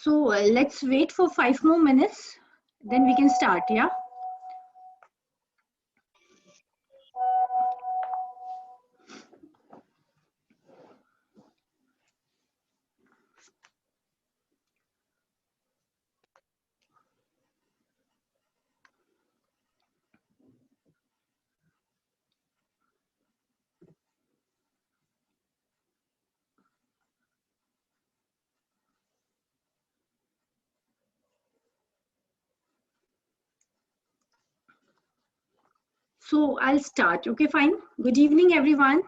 So let's wait for 5 more minutes, then we can start, yeah? So I'll start, okay, fine. Good evening, everyone.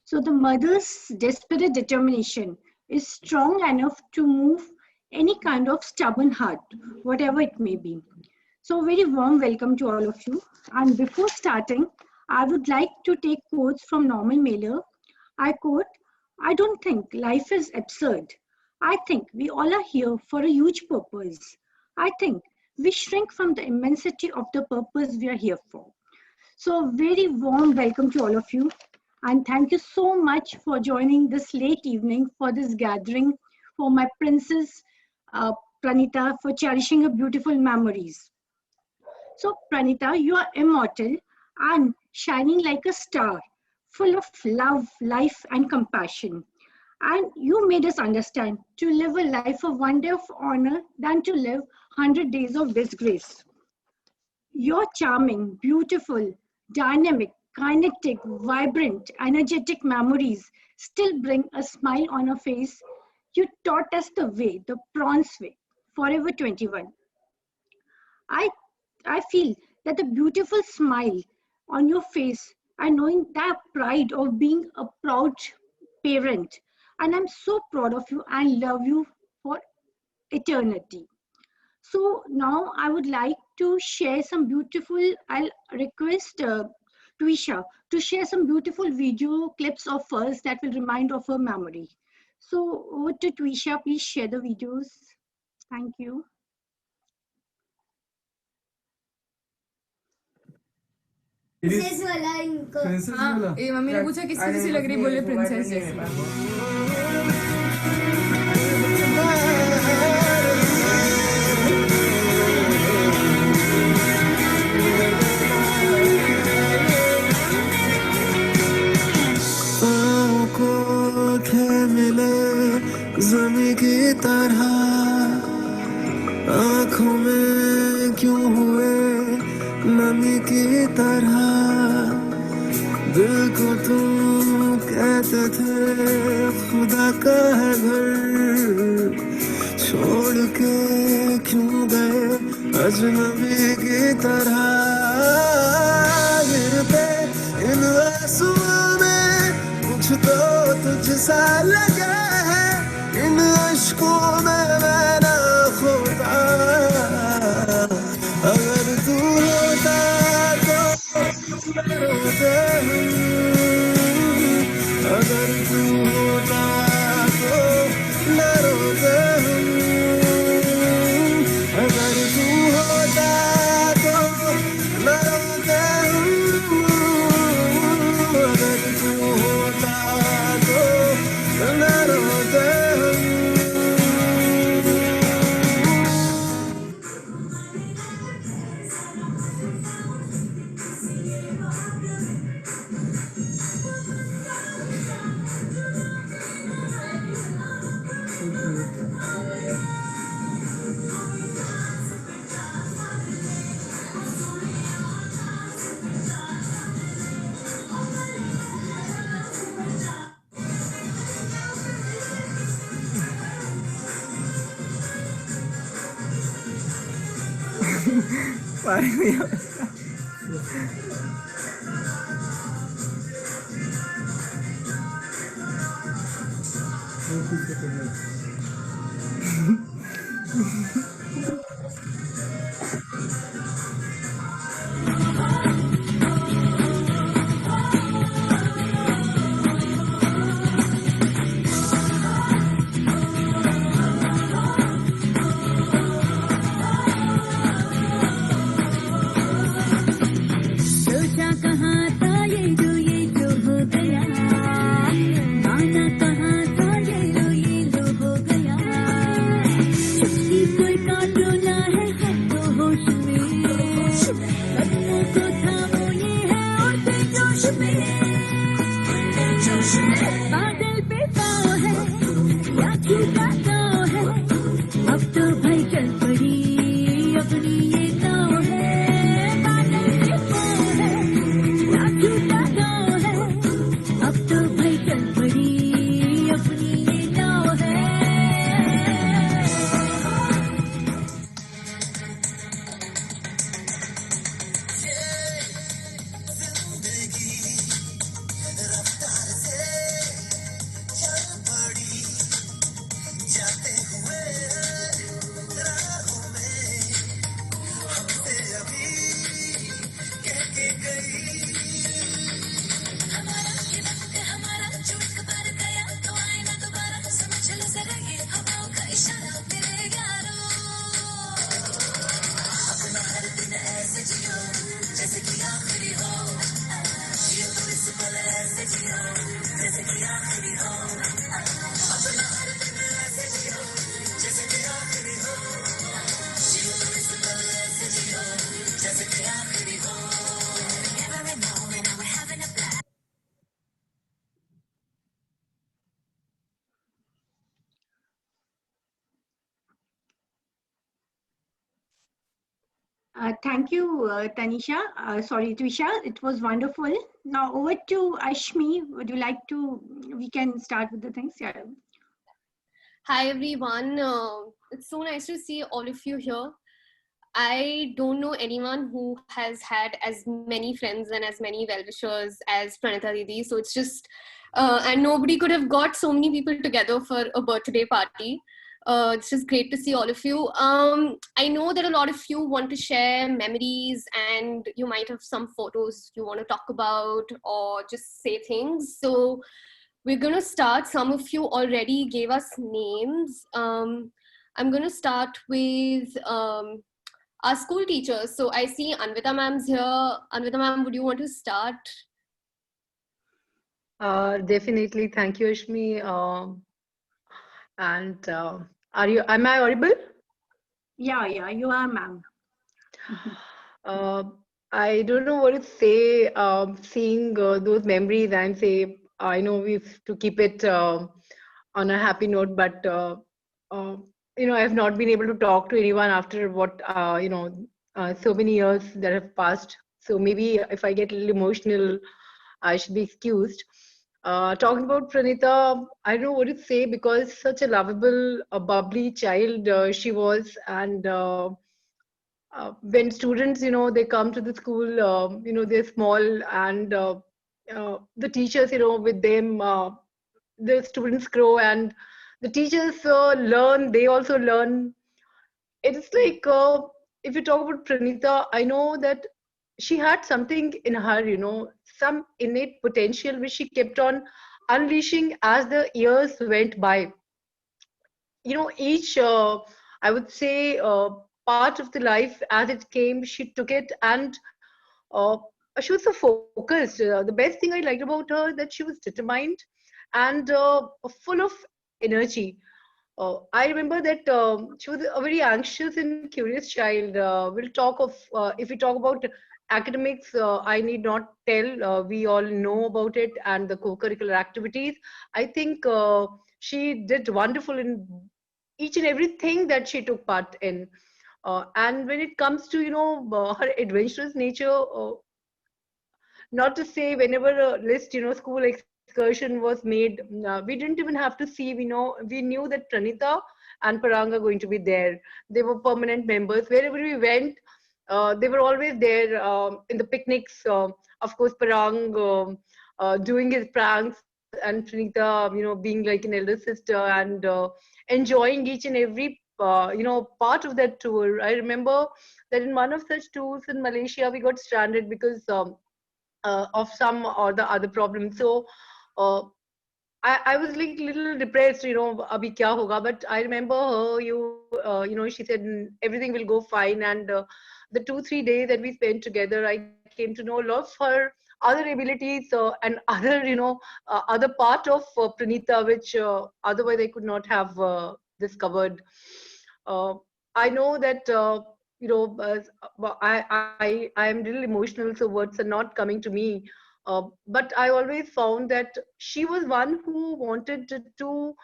So the mother's desperate determination is strong enough to move any kind of stubborn heart, whatever it may be. So very warm welcome to all of you. And before starting, I would like to take quotes from Norman Mailer. I quote, I don't think life is absurd. I think we all are here for a huge purpose. I think we shrink from the immensity of the purpose we are here for. So very warm welcome to all of you. And thank you so much for joining this late evening for this gathering for my princess, Pranita, for cherishing her beautiful memories. So Pranita, you are immortal and shining like a star, full of love, life and compassion. And you made us understand to live a life of one day of honor than to live 100 days of disgrace. You're charming, beautiful, dynamic, kinetic, vibrant, energetic memories still bring a smile on her face. You taught us the way, the prawns way, forever 21. I, I feel that the beautiful smile on your face and knowing that pride of being a proud parent. And I'm so proud of you and love you for eternity. So now I would like to share some beautiful, I'll request Twisha to share some beautiful video clips of hers that will remind of her memory. So over to Twisha, please share the videos. Thank you. Princess वाला इनको हाँ, ये mummy ने पूछा किसकी जैसी लग रही, बोले प्रिंसेस जैसी। ज़मीं की तरह आँखों में क्यों हुए नमी की तरह दिल को तुम कहते थे खुदा का है घर छोड़ के क्यों गए अजनबी की तरह गिरते इन आंसुओं में कुछ तो तुझसा लगा है इन अश्कों में मैं ना खोता अगर तू होता तो रोते अगर तू होता तो न रोते अगर तू होता तो पारे में सोचा कहाँ था ये जो हो गया, माना कहाँ था ये लो हो गया। छुट्टी कोई काटना है तो होश में, कदमों को थामो ये है और भी जोश में। बादल पे पाँव है या छूटा गाँव है, अब तो भाई चल पड़ी अपनी ये गाँव है। बादल पे पाँव है या छूटा गाँव है, अब तो भाई चल पड़ी अपनी ये गाँव है। Thank you, Tanisha. Sorry, Trisha. It was wonderful. Now over to Ashmi. Would you like to? We can start with the things. Yeah. Hi everyone, it's so nice to see all of you here. I don't know anyone who has had as many friends and as many well-wishers as Pranita Didi, so it's just, and nobody could have got so many people together for a birthday party. It's just great to see all of you. I know that a lot of you want to share memories and you might have some photos you want to talk about or just say things. So we're going to start. Some of you already gave us names. I'm going to start with our school teachers. So I see Anvita ma'am's here. Anvita ma'am, would you want to start? Definitely. Thank you, Ashmi. And am I audible? Yeah, you are, ma'am. I don't know what to say, seeing those memories and say, I know we have to keep it on a happy note, but I have not been able to talk to anyone after what, so many years that have passed. So maybe if I get a little emotional, I should be excused. Talking about Pranita, I don't know what to say because such a lovable, bubbly child she was. And when students, they come to the school, they're small and the teachers, with them, the students grow and the teachers learn, they also learn. It's like, if you talk about Pranita, I know that she had something in her, some innate potential which she kept on unleashing as the years went by. Each, I would say, part of the life as it came, she took it and uh, she was so focused. The best thing I liked about her that she was determined and full of energy. I remember that she was a very anxious and curious child. We'll talk of, if we talk about academics, I need not tell, we all know about it and the co-curricular activities. I think she did wonderful in each and everything that she took part in. And when it comes to, her adventurous nature, not to say whenever a list, school excursion was made, we didn't even have to see, we knew that Pranita and Parang are going to be there. They were permanent members. Wherever we went, they were always there in the picnics. Of course, Parang doing his pranks, and Pranita, being like an elder sister and enjoying each and every part of that tour. I remember that in one of such tours in Malaysia, we got stranded because of some or the other problem. So uh, I was like little depressed, abhi kya hoga. But I remember her, she said everything will go fine. And the 2-3 days that we spent together, I came to know a lot of her other abilities and other, other part of Pranita, which otherwise I could not have discovered. Uh, I know that I am a little emotional, so words are not coming to me. But I always found that she was one who wanted to,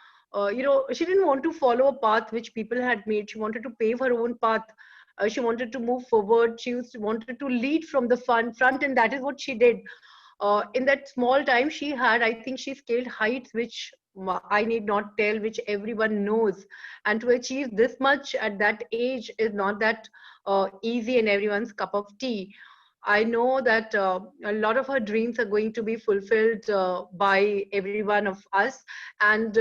she didn't want to follow a path which people had made. She wanted to pave her own path. She wanted to move forward. Wanted to lead from the front, and that is what she did. In that small time she had, I think she scaled heights which I need not tell, which everyone knows. And to achieve this much at that age is not that easy and everyone's cup of tea. I know that a lot of her dreams are going to be fulfilled by every one of us. And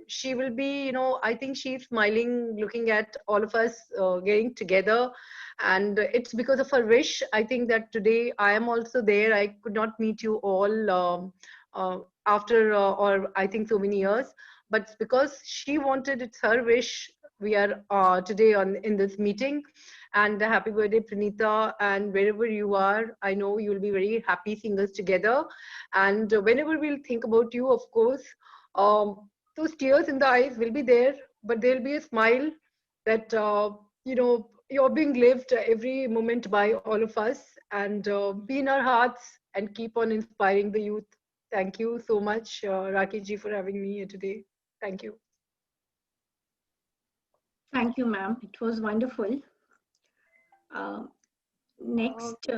she will be, I think she's smiling, looking at all of us getting together. And it's because of her wish, I think, that today I am also there. I could not meet you all after, or I think so many years. But it's because she wanted, it's her wish, we are today in this meeting. And happy birthday, Pranita. And wherever you are, I know you'll be very happy seeing us together. And whenever we'll think about you, of course, those tears in the eyes will be there, but there'll be a smile that, you're being lived every moment by all of us, and be in our hearts and keep on inspiring the youth. Thank you so much, Rakesh ji, for having me here today. Thank you. Thank you, ma'am. It was wonderful. Next.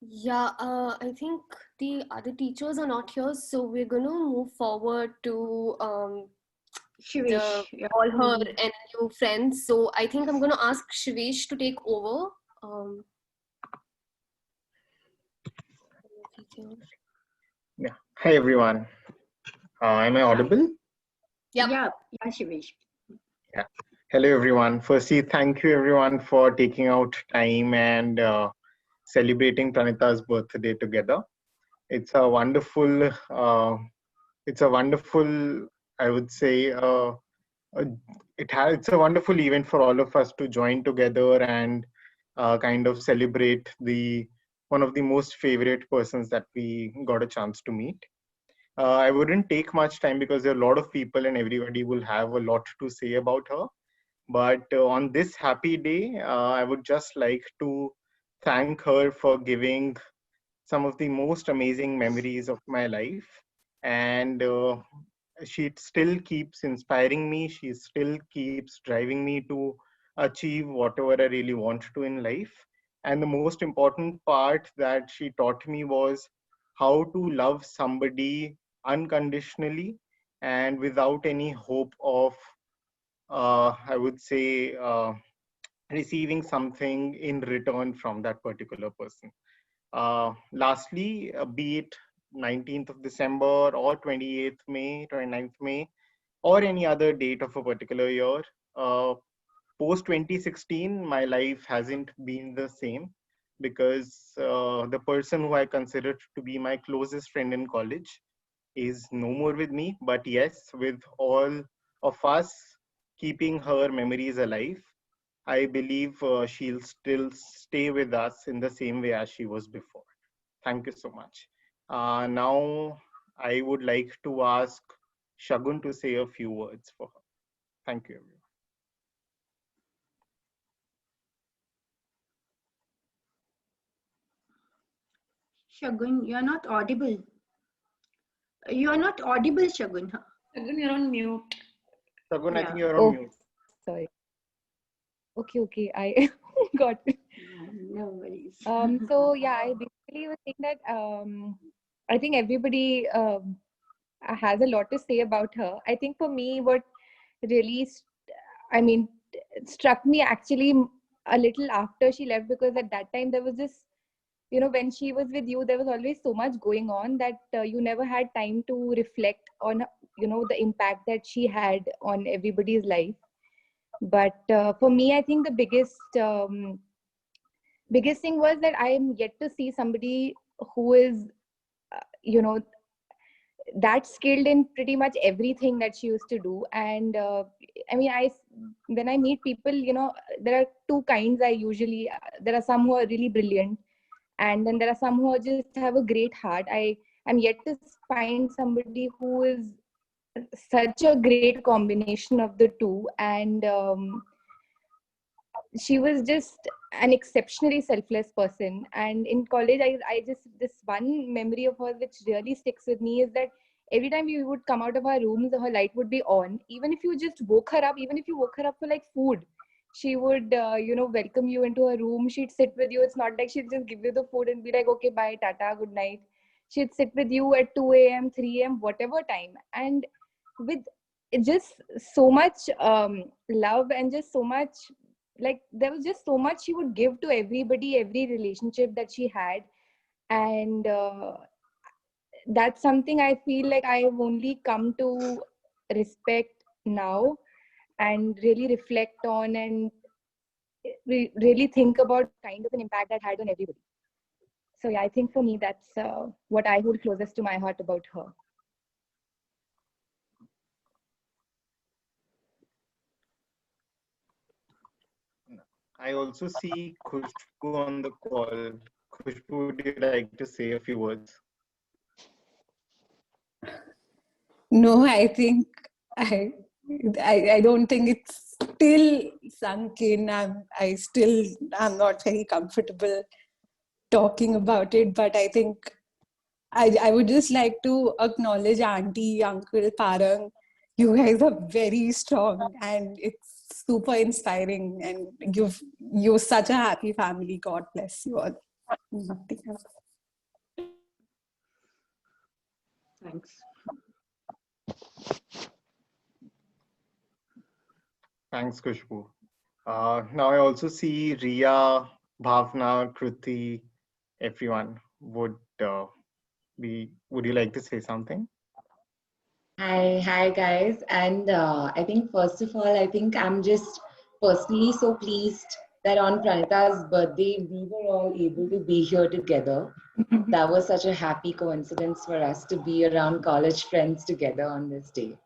I think the other teachers are not here, so we're going to move forward to Shivesh, all her NLU friends. So I think I'm going to ask Shivesh to take over. Yeah. Hi, everyone. Am I audible? Yeah, Shivesh. Yeah. Hello, everyone. Firstly, thank you, everyone, for taking out time and celebrating Pranita's birthday together. It's a wonderful, I would say, it's a wonderful event for all of us to join together and kind of celebrate one of the most favorite persons that we got a chance to meet. I wouldn't take much time because there are a lot of people and everybody will have a lot to say about her. But on this happy day, I would just like to thank her for giving some of the most amazing memories of my life. And she still keeps inspiring me. She still keeps driving me to achieve whatever I really want to in life. And the most important part that she taught me was how to love somebody unconditionally and without any hope of, I would say, receiving something in return from that particular person. Lastly, be it 19th of December or 28th May, 29th May, or any other date of a particular year, post 2016, my life hasn't been the same because the person who I considered to be my closest friend in college is no more with me. But yes, with all of us keeping her memories alive, I believe she'll still stay with us in the same way as she was before. Thank you so much. Now, I would like to ask Shagun to say a few words for her. Thank you, everyone. Shagun, you're not audible. You are not audible, Shagun. Shagun, you're on mute. Shagun, I think you're on mute. Sorry. Okay. I got it. No worries. So yeah, I basically was saying that I think everybody has a lot to say about her. I think for me, what really I mean, it struck me actually a little after she left, because at that time there was this, when she was with you, there was always so much going on that you never had time to reflect on, the impact that she had on everybody's life. But for me, I think the biggest thing was that I am yet to see somebody who is, that skilled in pretty much everything that she used to do. And when I meet people, there are two kinds. There are some who are really brilliant, and then there are some who just have a great heart. I am yet to find somebody who is such a great combination of the two. And she was just an exceptionally selfless person. And in college, I just, this one memory of hers which really sticks with me is that every time we would come out of our rooms, her light would be on. Even if you just woke her up, even if you woke her up for like food, she would, welcome you into her room. She'd sit with you. It's not like she'd just give you the food and be like, okay, bye, tata, good night. She'd sit with you at 2 a.m., 3 a.m., whatever time. And with just so much love, and just so much, like, there was just so much she would give to everybody, every relationship that she had. And that's something I feel like I've only come to respect now, and really reflect on, and really think about kind of an impact that had on everybody. So yeah, I think for me, that's what I hold closest to my heart about her. I also see Khushbu on the call. Khushbu, would you like to say a few words? No, I think I don't think it's still sunk in. I'm not very comfortable talking about it, but I think I would just like to acknowledge Auntie, Uncle, Parang. You guys are very strong, and it's super inspiring, and you're such a happy family. God bless you all. Nothing else. Thanks. Thanks, Khushbu. Now I also see Riya, Bhavna, Kruti, everyone. Would you like to say something? Hi guys. And I think first of all, I think I'm just personally so pleased that on Pranita's birthday, we were all able to be here together. That was such a happy coincidence for us to be around college friends together on this day.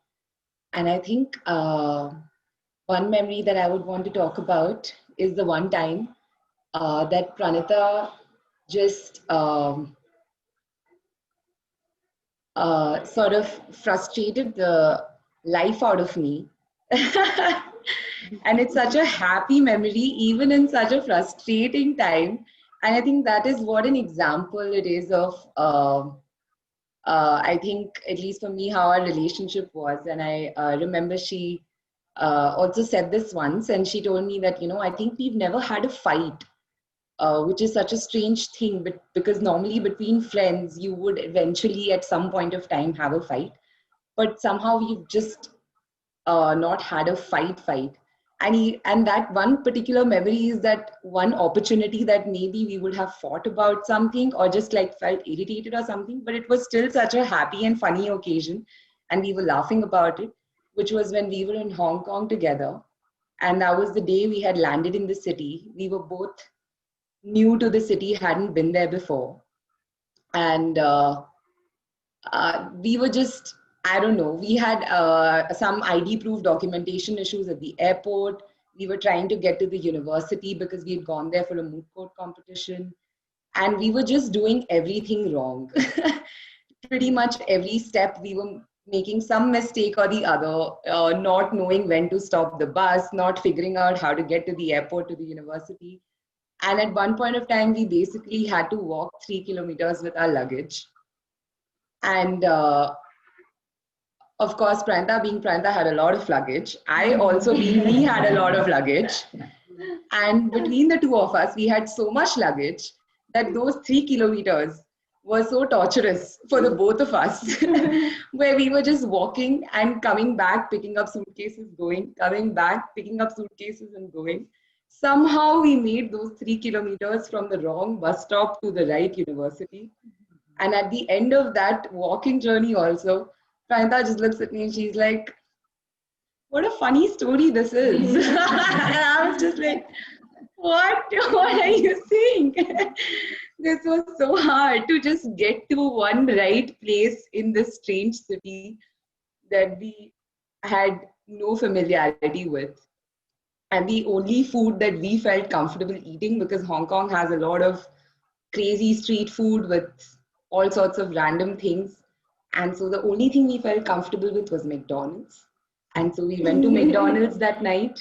And I think one memory that I would want to talk about is the one time that Pranita just sort of frustrated the life out of me. And it's such a happy memory, even in such a frustrating time. And I think that is what an example it is of, I think, at least for me, how our relationship was. And I remember she also said this once, and she told me that, I think we've never had a fight. Which is such a strange thing, but because normally between friends, you would eventually at some point of time have a fight, but somehow we've just not had a fight. And that one particular memory is that one opportunity that maybe we would have fought about something or just like felt irritated or something, but it was still such a happy and funny occasion. And we were laughing about it, which was when we were in Hong Kong together. And that was the day we had landed in the city. We were both new to the city, hadn't been there before. And we were just, I don't know, we had some ID proof documentation issues at the airport. We were trying to get to the university because we had gone there for a moot court competition. And we were just doing everything wrong. Pretty much every step we were making some mistake or the other, not knowing when to stop the bus, not figuring out how to get to the airport to the university. And at one point of time, we basically had to walk 3 kilometers with our luggage. And of course, Pranita being Pranita had a lot of luggage. I also being me had a lot of luggage. And between the two of us, we had so much luggage that those 3 kilometers was so torturous for the both of us, where we were just walking and coming back, picking up suitcases, going, coming back, picking up suitcases and going. Somehow we made those 3 kilometers from the wrong bus stop to the right university. And at the end of that walking journey also, Pranita just looks at me and she's like, what a funny story this is. And I was just like, what are you saying? This was so hard to just get to one right place in this strange city that we had no familiarity with. And the only food that we felt comfortable eating, because Hong Kong has a lot of crazy street food with all sorts of random things. And so the only thing we felt comfortable with was McDonald's. And so we went to McDonald's that night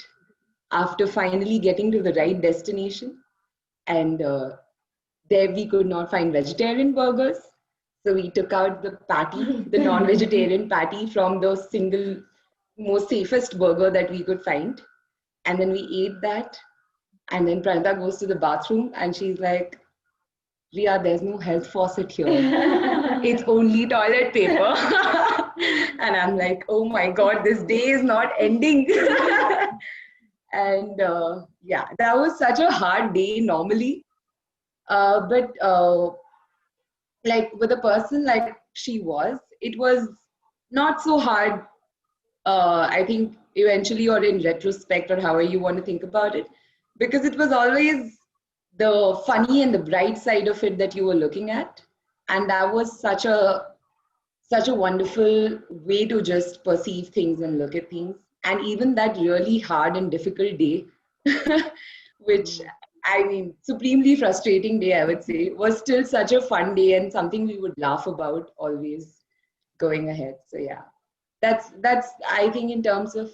after finally getting to the right destination. And there we could not find vegetarian burgers. So we took out the patty, the non-vegetarian patty, from the single most safest burger that we could find. And then we ate that. And then Pranita goes to the bathroom and she's like, Riya, there's no health faucet here. It's only toilet paper. And I'm like, oh my God, this day is not ending. And yeah, that was such a hard day normally. But like with a person like she was, it was not so hard, I think, eventually, or in retrospect, or however you want to think about it, because it was always the funny and the bright side of it that you were looking at. And that was such a wonderful way to just perceive things and look at things. And even that really hard and difficult day, which, I mean, supremely frustrating day, I would say, was still such a fun day and something we would laugh about always going ahead. So yeah, that's I think, in terms of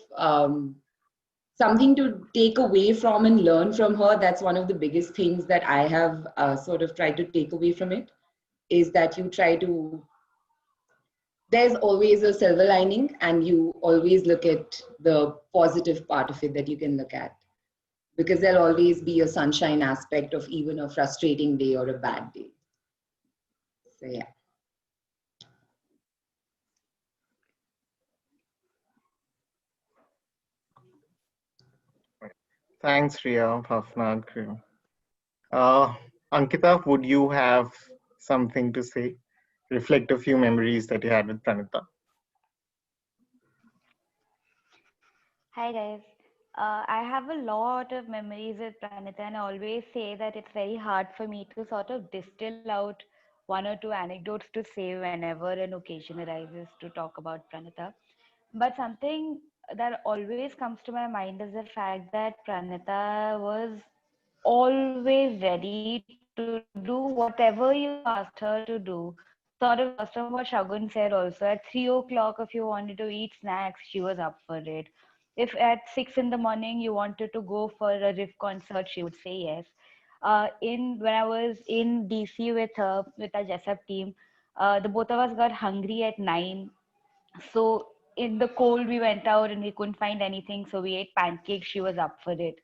something to take away from and learn from her, that's one of the biggest things that I have sort of tried to take away from it, is that you try to, there's always a silver lining, and you always look at the positive part of it that you can look at, because there'll always be a sunshine aspect of even a frustrating day or a bad day. So yeah. Thanks, Riya, Bhavna, Kriya. Ankita, would you have something to say? Reflect a few memories that you had with Pranita. Hi guys. I have a lot of memories with Pranita, and I always say that it's very hard for me to sort of distill out one or two anecdotes to say whenever an occasion arises to talk about Pranita. But something that always comes to my mind is the fact that Pranita was always ready to do whatever you asked her to do. Sort of based on what Shagun said also, at 3 o'clock, if you wanted to eat snacks, she was up for it. If at 6 in the morning you wanted to go for a Riff concert, she would say yes. When I was in DC with her, with our Jessup team, the both of us got hungry at 9. So in the cold, we went out and we couldn't find anything. So we ate pancakes. She was up for it.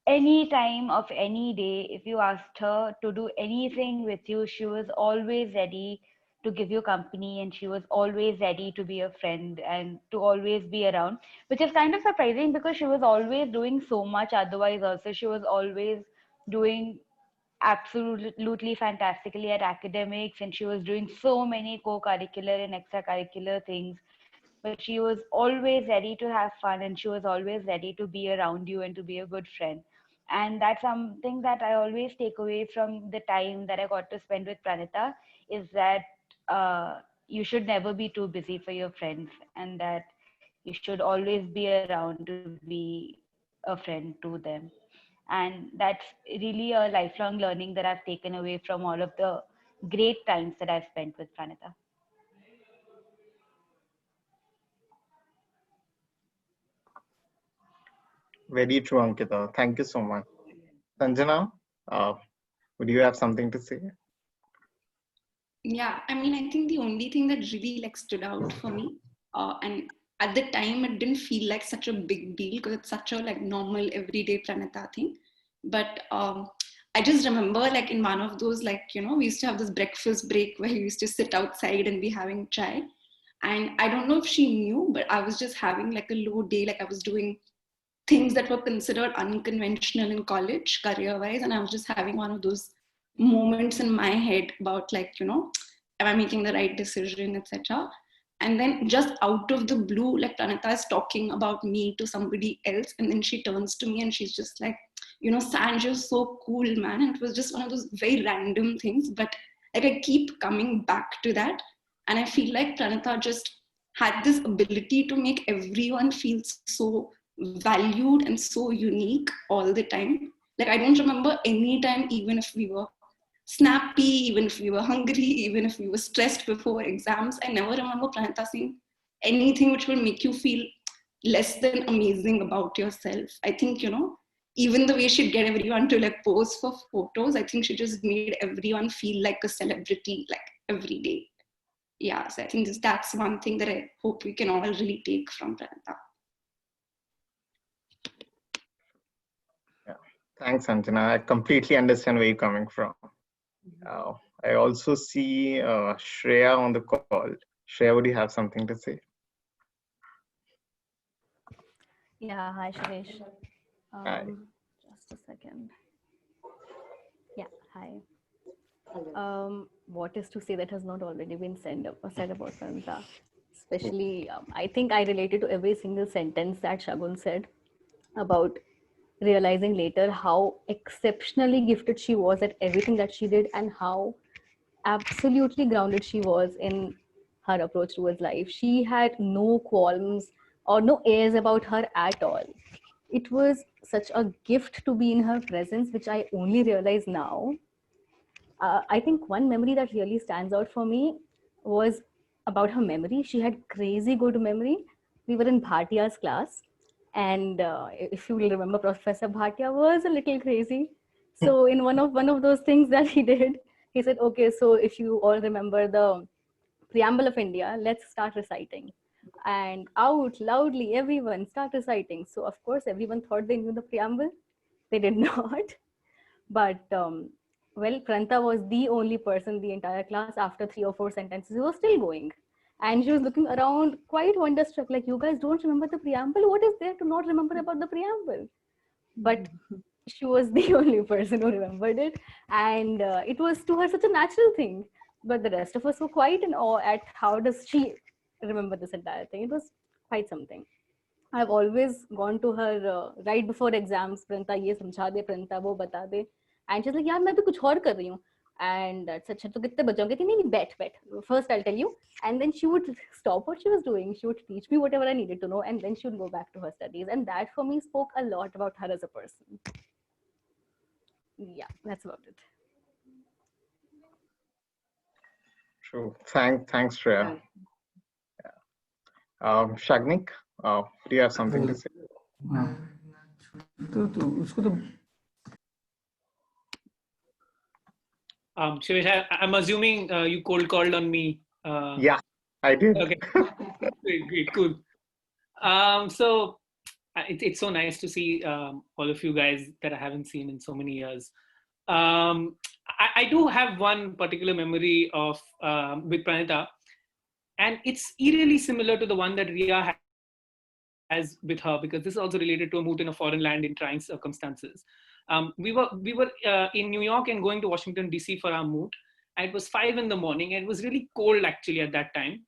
Any time of any day, if you asked her to do anything with you, she was always ready to give you company, and she was always ready to be a friend and to always be around, which is kind of surprising because she was always doing so much otherwise also. She was always doing absolutely fantastically at academics, and she was doing so many co-curricular and extracurricular things, but she was always ready to have fun, and she was always ready to be around you and to be a good friend. And that's something that I always take away from the time that I got to spend with Pranita, is that you should never be too busy for your friends, and that you should always be around to be a friend to them. And that's really a lifelong learning that I've taken away from all of the great times that I've spent with Pranita. Very true, Ankita. Thank you so much. Sanjana, would you have something to say? Yeah, I mean, I think the only thing that really like stood out for me, and at the time it didn't feel like such a big deal because it's such a like normal everyday Pranita thing. But I just remember like in one of those, like, you know, we used to have this breakfast break where we used to sit outside and be having chai. And I don't know if she knew, but I was just having like a low day. Like I was doing things that were considered unconventional in college, career-wise. And I was just having one of those moments in my head about like, you know, am I making the right decision, etc. And then just out of the blue, like Pranita is talking about me to somebody else. And then she turns to me and she's just like, you know, Sanj, you're so cool, man. And it was just one of those very random things. But like I keep coming back to that. And I feel like Pranita just had this ability to make everyone feel so valued and so unique all the time. Like I don't remember any time, even if we were snappy, even if we were hungry, even if we were stressed before exams, I never remember Pranita saying anything which will make you feel less than amazing about yourself. I think, you know, even the way she'd get everyone to like pose for photos, I think she just made everyone feel like a celebrity, like every day. Yeah, so I think that's one thing that I hope we can all really take from Pranita. Yeah. Thanks, Anjana. I completely understand where you're coming from. I also see Shreya on the call. Shreya, would you have something to say? Yeah, hi Suresh. Hi. Just a second. Yeah, hi. What is to say that has not already been said about Pranita? Especially, I think I related to every single sentence that Shagun said about realizing later how exceptionally gifted she was at everything that she did and how absolutely grounded she was in her approach towards life. She had no qualms or no airs about her at all. It was such a gift to be in her presence, which I only realize now. I think one memory that really stands out for me was about her memory. She had crazy good memory. We were in Bhatia's class, and if you will remember, Professor Bhatia was a little crazy. So in one of those things that he did, he said, "Okay, so if you all remember the preamble of India, let's start reciting." And out loudly, everyone start reciting. So of course, everyone thought they knew the preamble. They did not. But well, Pranita was the only person in the entire class after 3 or 4 sentences who was still going. And she was looking around quite wonderstruck, like, you guys don't remember the preamble? What is there to not remember about the preamble? But she was the only person who remembered it. And it was to her such a natural thing. But the rest of us were quite in awe at how does she remember this entire thing. It was quite something. I've always gone to her right before exams, Pranita, ye samjha de, Pranita, wo bata de. And she's like, yaar, main to kuch aur kar rahi hu. And that's such a to kitne bache honge? Nahi, bet. First, I'll tell you. And then she would stop what she was doing. She would teach me whatever I needed to know. And then she would go back to her studies. And that for me spoke a lot about her as a person. Yeah, that's about it. True. Thanks, Shreya. Shagnik, do you have something to say? Suresh, I'm assuming you cold called on me. Yeah, I did. Okay, great, cool. So it's so nice to see all of you guys that I haven't seen in so many years. I do have one particular memory of with Pranita, and it's eerily similar to the one that Ria has with her, because this is also related to a move in a foreign land in trying circumstances. We were in New York and going to Washington, DC for our moot. And it was 5 in the morning and it was really cold actually at that time.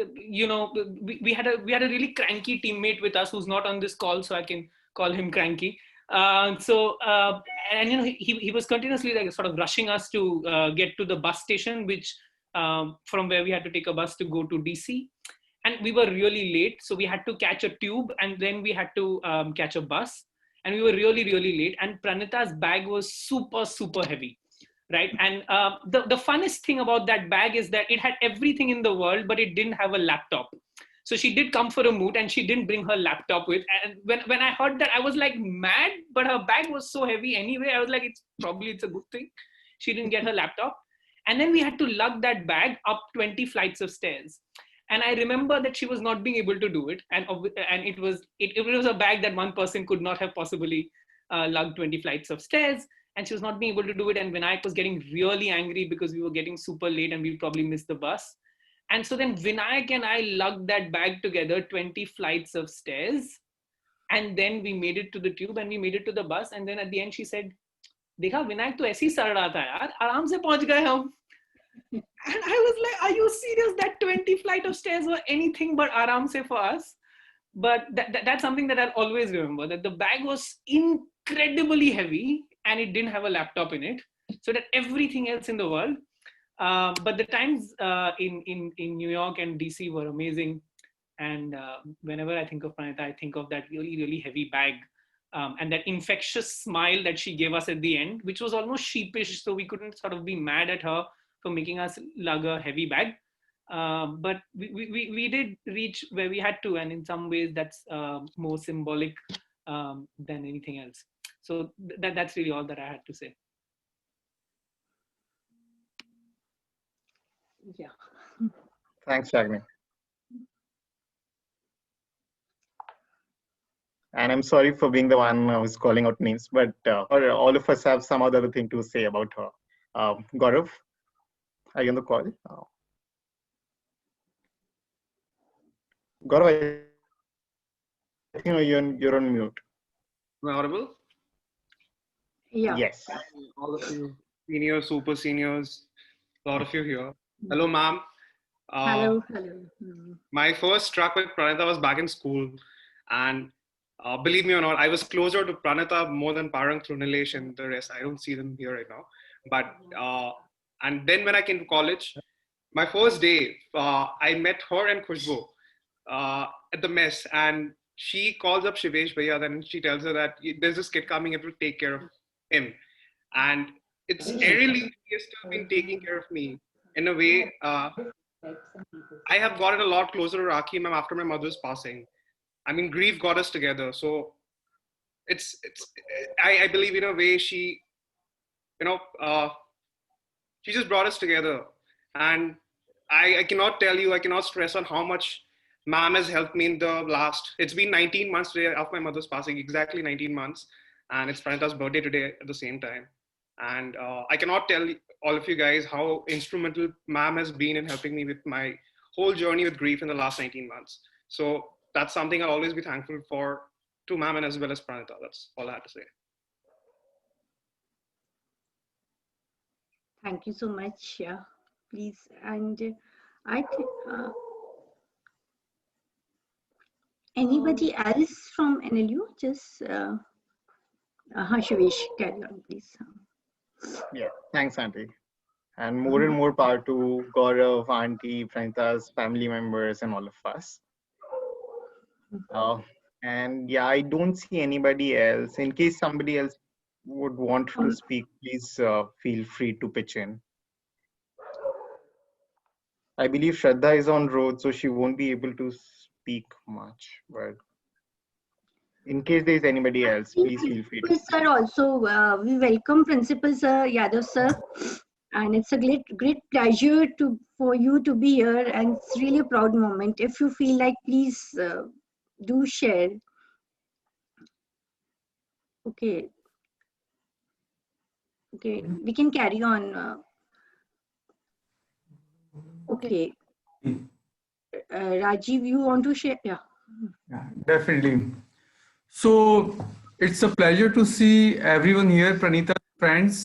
You know, we had a really cranky teammate with us who's not on this call, so I can call him Cranky. And you know, he was continuously like sort of rushing us to get to the bus station, which from where we had to take a bus to go to DC. And we were really late, so we had to catch a tube and then we had to catch a bus. And we were really, really late. And Pranita's bag was super, super heavy, right? And the funnest thing about that bag is that it had everything in the world, but it didn't have a laptop. So she did come for a moot and she didn't bring her laptop with. And when I heard that, I was like mad, but her bag was so heavy anyway. I was like, it's a good thing she didn't get her laptop. And then we had to lug that bag up 20 flights of stairs. And I remember that she was not being able to do it. And it was a bag that one person could not have possibly lug 20 flights of stairs, and she was not being able to do it. And Vinayak was getting really angry because we were getting super late and we probably missed the bus. And so then Vinayak and I lugged that bag together, 20 flights of stairs. And then we made it to the tube and we made it to the bus. And then at the end she said, "Dekha, Vinayak to aise hi sar raha tha yaar, aaram se pahunch gaye hum." And I was like, "Are you serious? That 20 flight of stairs were anything but aaram se for us." But that's something that I'll always remember, that the bag was incredibly heavy and it didn't have a laptop in it. So that everything else in the world. But the times in New York and DC were amazing. And whenever I think of Pranita, I think of that really, really heavy bag and that infectious smile that she gave us at the end, which was almost sheepish. So we couldn't sort of be mad at her for making us lug a heavy bag. But we did reach where we had to. And in some ways, that's more symbolic than anything else. So that's really all that I had to say. Yeah. Thanks, Shagni. And I'm sorry for being the one who's calling out names, but all of us have some other thing to say about her. Gaurav, are you on the call? Gaurav, I think you're on mute. Am I audible? Yeah. Yes. All of you, seniors, super seniors, a lot of you here. Hello, ma'am. Hello. My first track with Pranita was back in school, and believe me or not, I was closer to Pranita more than Parang through Nilesh and the rest. I don't see them here right now. But and then when I came to college, my first day, I met her and Khushbu at the mess, and she calls up Shivesh Bhaiya, then she tells her that there's this kid coming, you have to take care of him. And it's eerily he has still been taking care of me in a way. I have gotten a lot closer to Rakhi ma'am after my mother's passing. I mean, grief got us together. So I believe in a way she, she just brought us together. And I cannot tell you, I cannot stress on how much ma'am has helped me in the last, it's been 19 months today of my mother's passing, exactly 19 months. And it's Pranita's birthday today at the same time. And I cannot tell all of you guys how instrumental ma'am has been in helping me with my whole journey with grief in the last 19 months. So that's something I'll always be thankful for to ma'am and as well as Pranita. That's all I had to say. Thank you so much. Yeah, please. And I think anybody else from NLU? Just Shivesh, carry on, please. Yeah, thanks, Auntie. And more power to Gaurav, Auntie, Pranita's family members, and all of us. And yeah, I don't see anybody else. In case somebody else would want to speak, please feel free to pitch in. I believe Shraddha is on road, so she won't be able to speak much. But in case there is anybody else, please feel free. Sir, also we welcome Principal Sir Yadav Sir, and it's a great pleasure for you to be here, and it's really a proud moment. If you feel like, please do share. Okay, we can carry on. Okay, Rajiv, you want to share? Yeah, definitely. So it's a pleasure to see everyone here, Pranita, friends,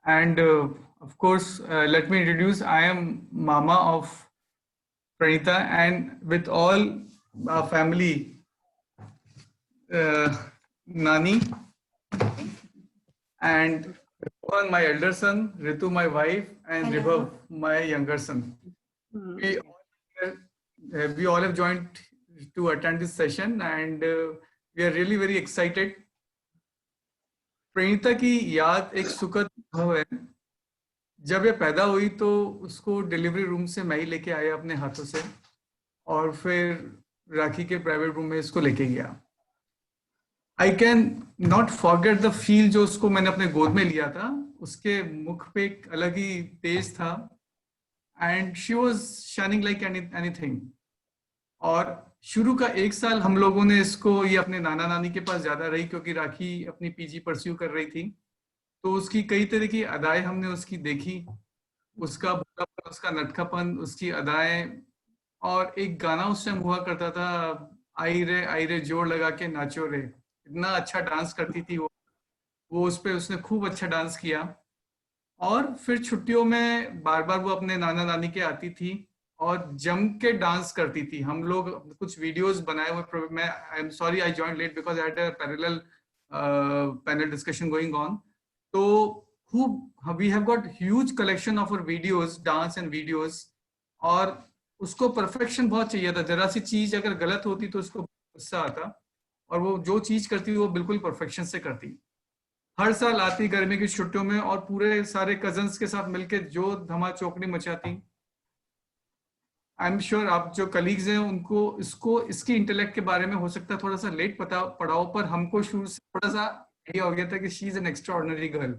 and of course, let me introduce. I am Mama of Pranita, and with all our family, Nani, and my elder son, Ritu, my wife, and Vibhav, my younger son. We all have joined to attend this session, and we are really very excited. Pranita की याद एक सुखद अनुभव है। जब ये पैदा हुई तो उसको डिलीवरी रूम से मैं ही लेके आया अपने हाथों से, और फिर राखी के प्राइवेट रूम में इसको लेके गया। I can not forget the feel जो उसको मैंने अपने गोद में लिया था, उसके मुख पे एक अलग ही तेज था, and she was shining like anything. और शुरू का 1 साल हम लोगों ने इसको, ये अपने नाना नानी के पास ज्यादा रही क्योंकि राखी अपनी पीजी परस्यू कर रही थी, तो उसकी कई तरह की अदाएं हमने उसकी देखी, उसका भोलापन, उसका नटखपन, उसकी अदाएं। और एक गाना उस टाइम हुआ करता था, आई रे जोर लगा के नाचो रे, इतना अच्छा डांस करती थी वो उस पे उसने खूब अच्छा डांस किया। और फिर छुट्टियों में बार बार वो अपने नाना नानी के आती थी और जम के डांस करती थी। हम लोग कुछ वीडियोस बनाए हुए, मैं I am sorry I joined late because I had a parallel panel discussion going on. तो खूब we have got huge collection of our videos, dance and videos. और उसको परफेक्शन बहुत चाहिए था, जरा सी चीज अगर गलत होती तो उसको गुस्सा आता, और वो जो चीज करती वो बिल्कुल परफेक्शन से करती। हर साल आती गर्मी की छुट्टियों में और पूरे सारे कजन्स के साथ मिलके जो धमा चौकड़ी मचाती। आई एम श्योर आप जो कलीग्स हैं उनको इसकी इंटेलेक्ट के बारे में हो सकता है थोड़ा सा लेट पता पड़ाओ, पर हमको शुरू से थोड़ा सा आइडिया हो गया था कि she is an extraordinary girl.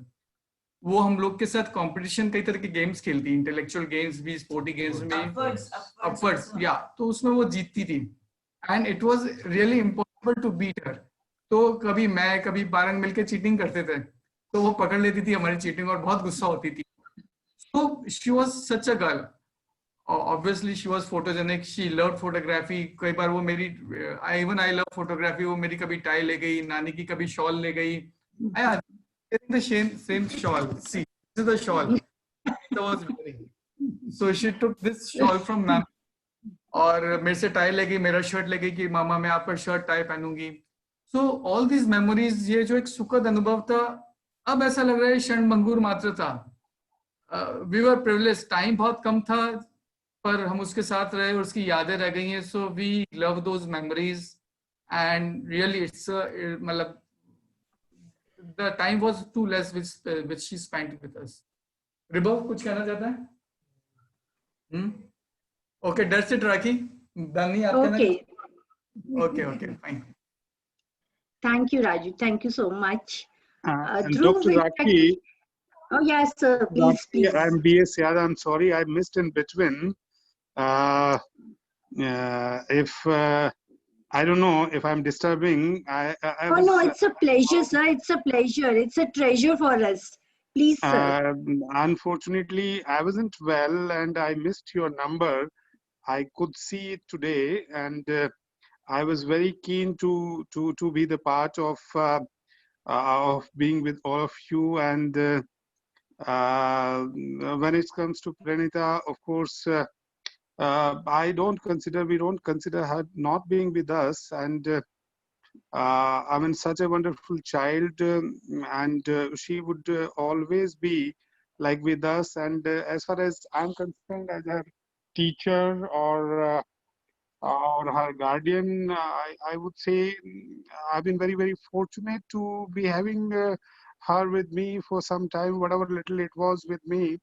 वो हम लोग के साथ कंपटीशन, कई तरह के गेम्स खेलती, इंटेलेक्चुअल गेम्स भी, स्पोर्टी गेम्स में, अपवर्ड्स या, तो उसमें वो जीतती थी and it was really impossible to beat her. तो कभी मैं कभी पारंग मिलके चीटिंग करते थे, तो वो पकड़ लेती थी हमारी चीटिंग और बहुत गुस्सा होती थी। So she was such a girl. Obviously she was photogenic, she loved photography. कई बार वो मेरी I love photography, वो मेरी कभी टाई ले गई, नानी की कभी शॉल ले गई। The same shawl. See, this is the shawl. I was wearing. So she took this shawl from ma'am और मेरे से टाई ले गई, मेरा शर्ट ले गई कि मामा मैं आपका शर्ट टाई पहनूंगी। So all these memories, ये जो एक सुखद अनुभव था, अब ऐसा लग रहा है क्षणभंगुर मात्र था। We were privileged, टाइम बहुत कम था पर हम उसके साथ रहे और उसकी यादें रह गई हैं। So we love those memories and really it's मतलब the time was too less which she spent with us. रिबव कुछ कहना चाहता है? Okay, that's it, Rakhi. Dani, आप कहना? Okay, fine. Thank you, Raju. Thank you so much. Dr. Rakhi. Oh, yes, sir. Please, please. I'm B.S. Yadav. I'm sorry, I missed in between. If I don't know if I'm disturbing. No, it's a pleasure, sir. It's a pleasure. It's a treasure for us. Please, sir. Unfortunately, I wasn't well and I missed your number. I could see it today, and I was very keen to be the part of being with all of you. And when it comes to Pranita, of course, we don't consider her not being with us. And I mean, such a wonderful child, and she would always be like with us. And as far as I'm concerned, as her teacher or her guardian, I would say I've been very, very fortunate to be having her with me for some time, whatever little it was with me.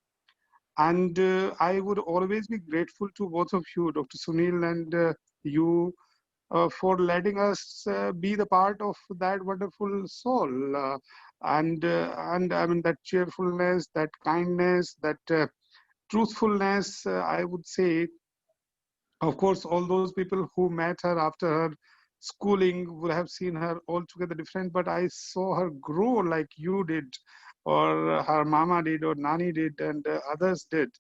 And I would always be grateful to both of you, Dr. Sunil and you, for letting us be the part of that wonderful soul. And I mean, that cheerfulness, that kindness, that truthfulness, I would say. Of course, all those people who met her after her schooling would have seen her altogether different, but I saw her grow like you did, or her mama did, or Nani did, and others did.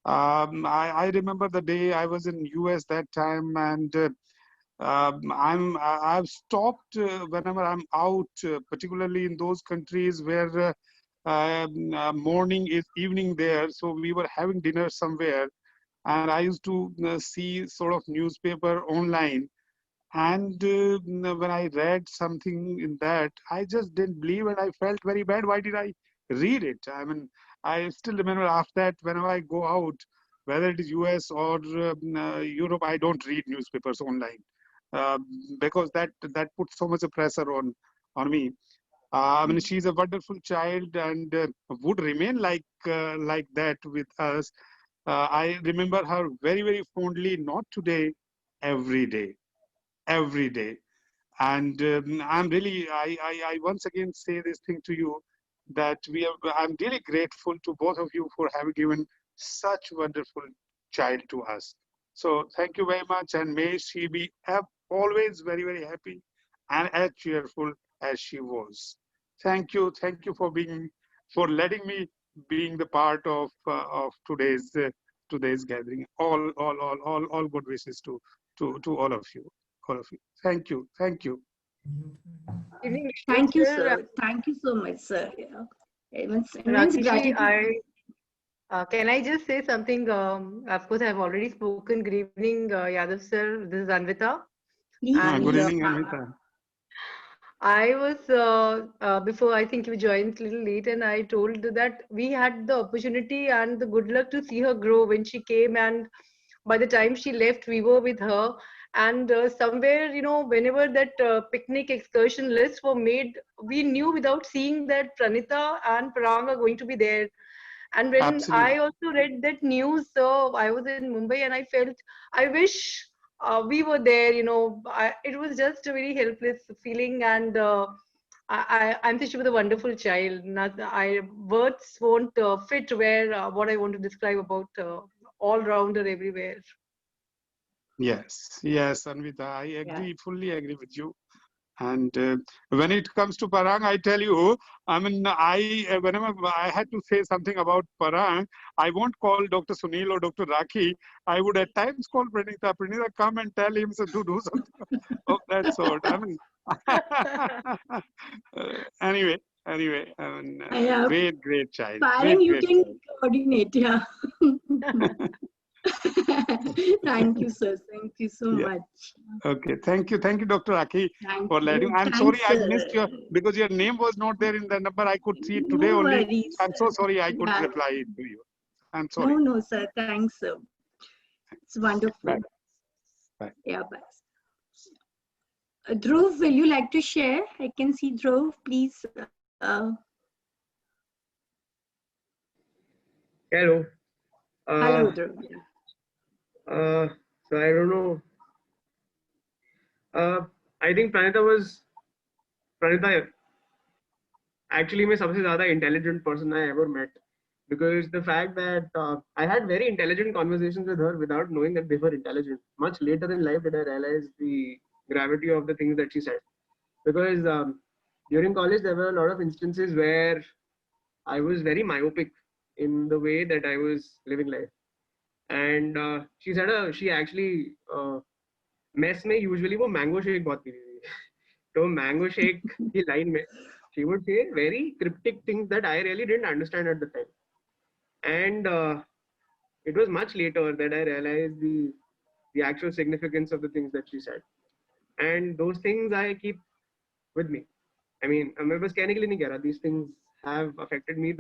I remember the day I was in US that time, and I've stopped whenever I'm out, particularly in those countries where morning is evening there. So we were having dinner somewhere, and I used to see sort of newspaper online. And when I read something in that, I just didn't believe it. I felt very bad. Why did I read it? I mean, I still remember after that, whenever I go out, whether it is US or Europe, I don't read newspapers online because that puts so much pressure on me. I mean, she's a wonderful child and would remain like that with us. I remember her very, very fondly, not today, every day. And I'm really, I once again say this thing to you, that I'm really grateful to both of you for having given such wonderful child to us. So thank you very much, and may she be always very, very happy and as cheerful as she was. Thank you for letting me being the part of today's gathering. All good wishes to all of you, all of you. Thank you, thank you. Thank you, sir. Thank you so much, sir. Yeah. Immense Rakishi, gratitude. Can I just say something? Of course, I've already spoken. Good evening, Yadav sir. This is Anvita. Please, Good evening, Anvita. I was before, I think you joined a little late, and I told that we had the opportunity and the good luck to see her grow when she came, and by the time she left, we were with her. And somewhere, whenever that picnic excursion lists were made, we knew without seeing that Pranita and Parang are going to be there. And when Absolutely. I also read that news, so I was in Mumbai and I felt, I wish we were there. It was just a very helpless feeling, and I'm sure she was a wonderful child. Words won't fit where what I want to describe about all rounder everywhere. Yes, Anvita, I agree, fully agree with you. And when it comes to Parang, I tell you, I mean, whenever I had to say something about Parang, I won't call Dr. Sunil or Dr. Rakhi. I would at times call Pranita. Pranita, come and tell him to do something of that sort. I mean, anyway, I mean, Yeah. great child. Parang, you Great can child. coordinate, yeah. Thank you, sir. Thank you so Yeah. much. Okay, thank you, Dr. Aki, Thank for letting. you. I'm Thanks, sorry I sir. missed because your name was not there in the number. I could see it No today only. worries, I'm so sir. sorry I couldn't Yeah. reply to you. I'm sorry. No, sir. Thanks, sir. It's wonderful. Bye. Bye. Yeah, bye. Dhruv, will you like to share? I can see Dhruv, please. Hello. Hello, Dhruv. So I don't know. I think Pranita actually my सबसे ज़्यादा intelligent person I ever met, because the fact that I had very intelligent conversations with her without knowing that they were intelligent. Much later in life did I realize the gravity of the things that she said. Because during college there were a lot of instances where I was very myopic in the way that I was living life. And she actually mess में usually वो mango shake बहुत पीती थी. तो mango shake की line में she would say very cryptic things that I really didn't understand at the time. And it was much later that I realized the actual significance of the things that she said. And those things I keep with me. I mean, मैं बस कहने के लिए नहीं कह रहा. These things have affected me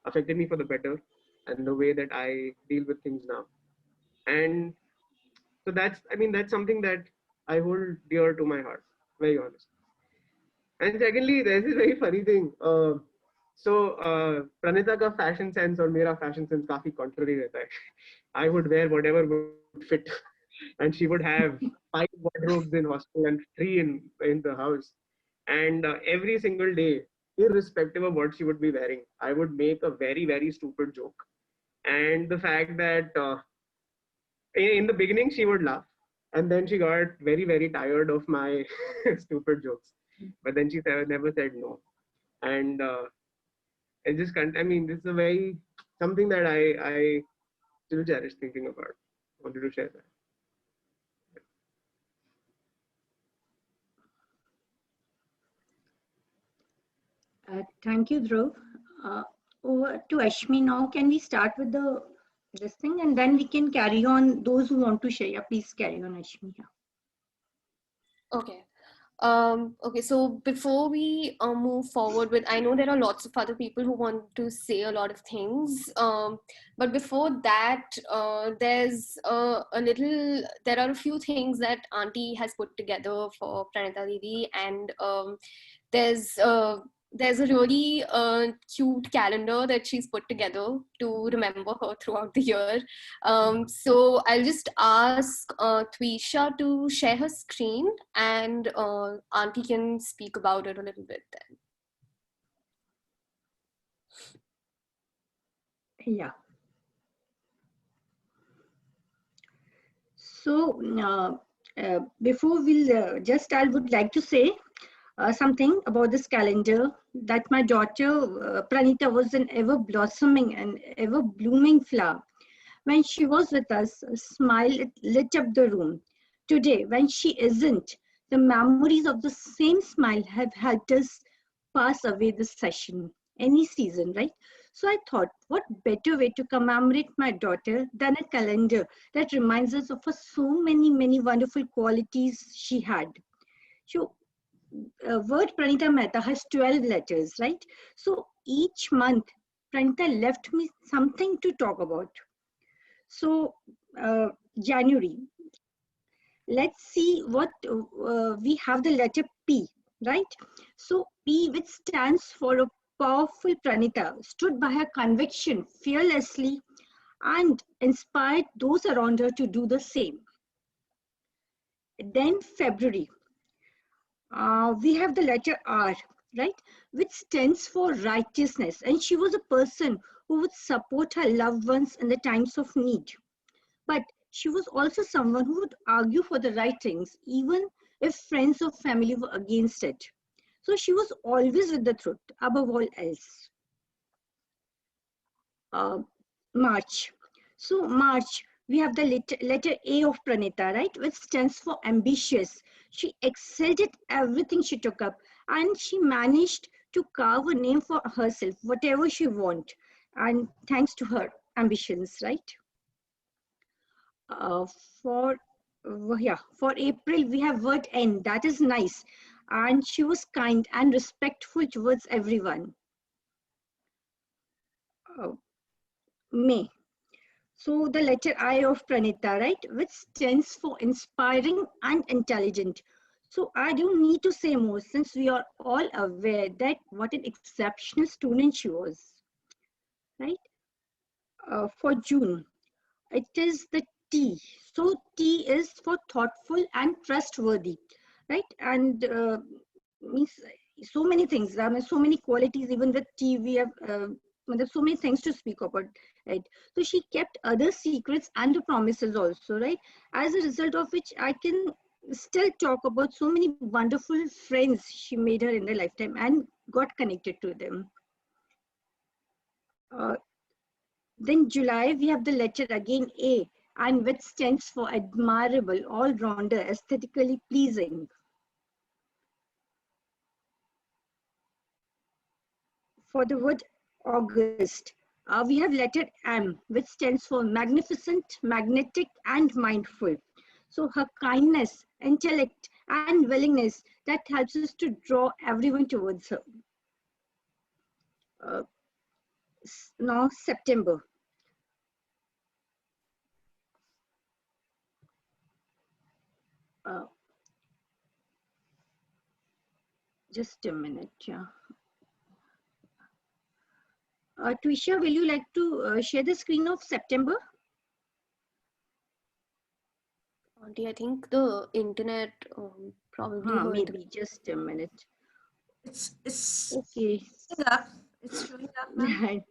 affected me for the better, and the way that I deal with things now. And so that's something that I hold dear to my heart, very honest. And secondly, there's this very funny thing. Pranita ka fashion sense और मेरा fashion sense काफी contrary रहता है. I would wear whatever would fit, and she would have 5 wardrobes in hostel and 3 in the house. And every single day, irrespective of what she would be wearing, I would make a very, very stupid joke. And the fact that in the beginning she would laugh, and then she got very, very tired of my stupid jokes. But then she never said no. And I just can't. I mean, this is something that I still cherish thinking about. Wanted to share that. Thank you, Dhruv. Over to Ashmi now. Can we start with this thing, and then we can carry on? Those who want to share, yeah, please carry on, Ashmi. Yeah. Okay. Okay, so before we move forward with, I know there are lots of other people who want to say a lot of things, but before that, there are a few things that Auntie has put together for Pranita Didi, and there's a really cute calendar that she's put together to remember her throughout the year. So I'll just ask Twisha to share her screen, and Auntie can speak about it a little bit then. Yeah. So before I would like to say something about this calendar, that my daughter Pranita was an ever blossoming and ever blooming flower. When she was with us, a smile lit up the room. Today, when she isn't, the memories of the same smile have helped us pass away this session, any season, right? So I thought, what better way to commemorate my daughter than a calendar that reminds us of her so many wonderful qualities she had. So, word Pranita Mehta has 12 letters, right? So each month, Pranita left me something to talk about. So, January. Let's see what we have, the letter P, right? So P, which stands for a powerful Pranita, stood by her conviction fearlessly and inspired those around her to do the same. Then February. We have the letter R, right? Which stands for righteousness. And she was a person who would support her loved ones in the times of need. But she was also someone who would argue for the right things, even if friends or family were against it. So she was always with the truth, above all else. March. So March, we have the letter A of Pranita, right? Which stands for ambitious. She excelled at everything she took up, and she managed to carve a name for herself, whatever she wanted, and thanks to her ambitions, right? For April, we have word N, that is nice. And she was kind and respectful towards everyone. May. So the letter I of Pranita, right, which stands for inspiring and intelligent. So I don't need to say more, since we are all aware that what an exceptional student she was, right? For June, it is the T. So T is for thoughtful and trustworthy, right? And means so many things. I mean, so many qualities. Even with T, we have there's so many things to speak about, right? So she kept other secrets and the promises also, right? As a result of which, I can still talk about so many wonderful friends she made her in her lifetime and got connected to them. Then July, we have the letter again A, and which stands for admirable, all-rounder, aesthetically pleasing. For the word August, we have letter M, which stands for magnificent, magnetic, and mindful. So her kindness, intellect, and willingness, that helps us to draw everyone towards her. Now September. Just a minute, yeah. Twisha, will you like to share the screen of September? I think the internet probably maybe just a minute. It's okay. Up. It's showing up. Right.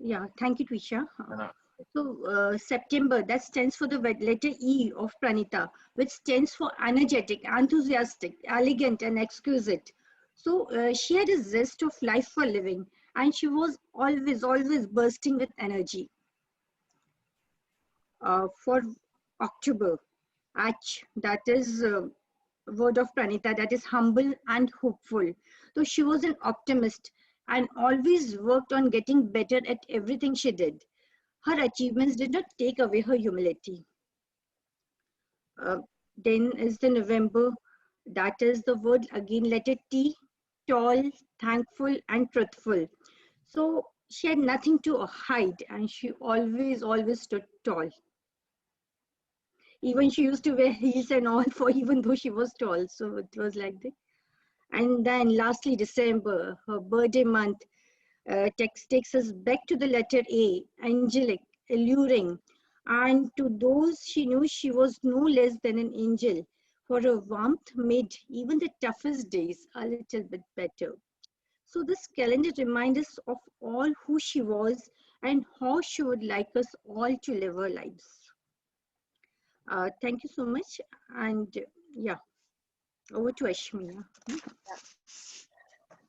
Yeah, thank you, Twisha. So September, that stands for the letter E of Pranita, which stands for energetic, enthusiastic, elegant, and exquisite. So she had a zest of life for living, and she was always bursting with energy. For October, H, that is word of Pranita, that is humble and hopeful. So she was an optimist and always worked on getting better at everything she did. Her achievements did not take away her humility. Then is the November, that is the word again, letter T, tall, thankful, and truthful. So she had nothing to hide, and she always stood tall. Even she used to wear heels and all, for even though she was tall. So it was like that. And then lastly, December, her birthday month, takes us back to the letter A, angelic, alluring. And to those she knew, she was no less than an angel, for her warmth made even the toughest days a little bit better. So this calendar reminds us of all who she was and how she would like us all to live our lives. Thank you so much. And yeah, over to Ashmi.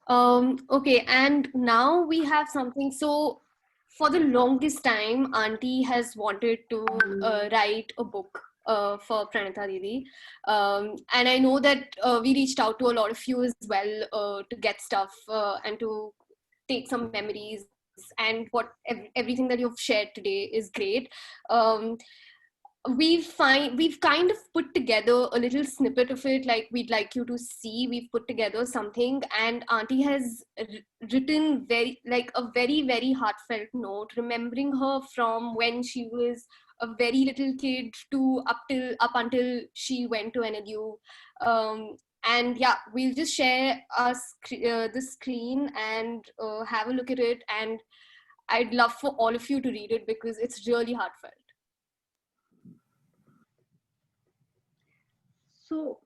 Okay, and now we have something. So for the longest time, Auntie has wanted to write a book for Pranita Didi. And I know that we reached out to a lot of you as well to get stuff and to take some memories, and everything that you've shared today is great. We've kind of put together a little snippet of it, like we'd like you to see. We've put together something, and Auntie has written a very, very heartfelt note, remembering her from when she was a very little kid to up until she went to NLU. And yeah, we'll just share the screen and have a look at it, and I'd love for all of you to read it because it's really heartfelt. So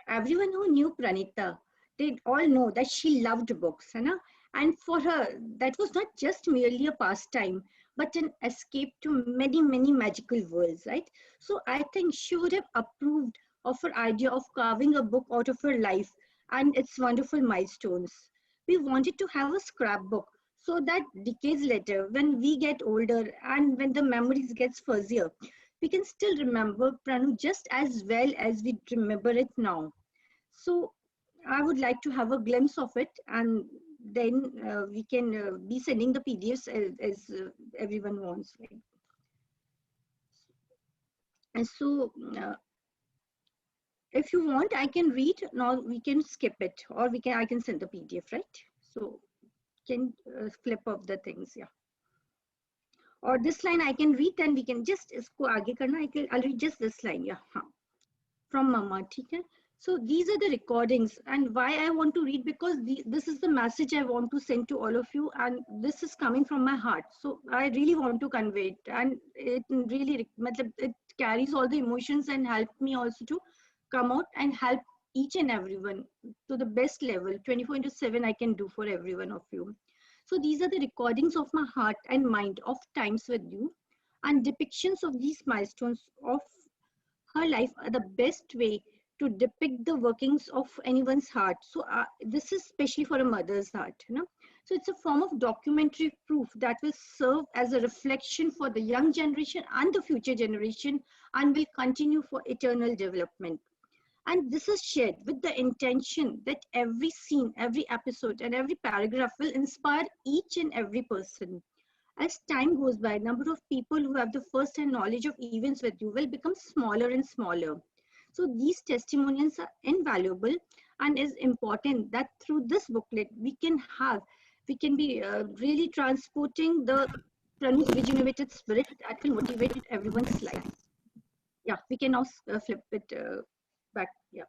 everyone who knew Pranita, they all know that she loved books, and for her, that was not just merely a pastime, but an escape to many, many magical worlds, right? So I think she would have approved of her idea of carving a book out of her life and its wonderful milestones. We wanted to have a scrapbook so that decades later, when we get older and when the memories gets fuzzier, we can still remember Pranu just as well as we remember it now. So I would like to have a glimpse of it, and then we can be sending the PDFs as everyone wants. Right? And so if you want, I can read. Now we can skip it, or I can send the PDF, right? So can flip up the things, yeah. Or this line I can read, and we can just isko aage karna. I'll read just this line, yeah. From Mama, okay? So these are the recordings, and why I want to read, because this is the message I want to send to all of you, and this is coming from my heart. So I really want to convey it, and it really it carries all the emotions and helped me also to come out and help each and everyone to the best level. 24/7 I can do for every one of you. So these are the recordings of my heart and mind of times with you, and depictions of these milestones of her life are the best way to depict the workings of anyone's heart. So this is especially for a mother's heart. So it's a form of documentary proof that will serve as a reflection for the young generation and the future generation, and will continue for eternal development. And this is shared with the intention that every scene, every episode, and every paragraph will inspire each and every person. As time goes by, number of people who have the first-hand knowledge of events with you will become smaller and smaller. So these testimonials are invaluable, and is important that through this booklet we can be really transporting the Pranu's regenerated spirit that will motivate everyone's life. Yeah, we can now flip it back. Yeah.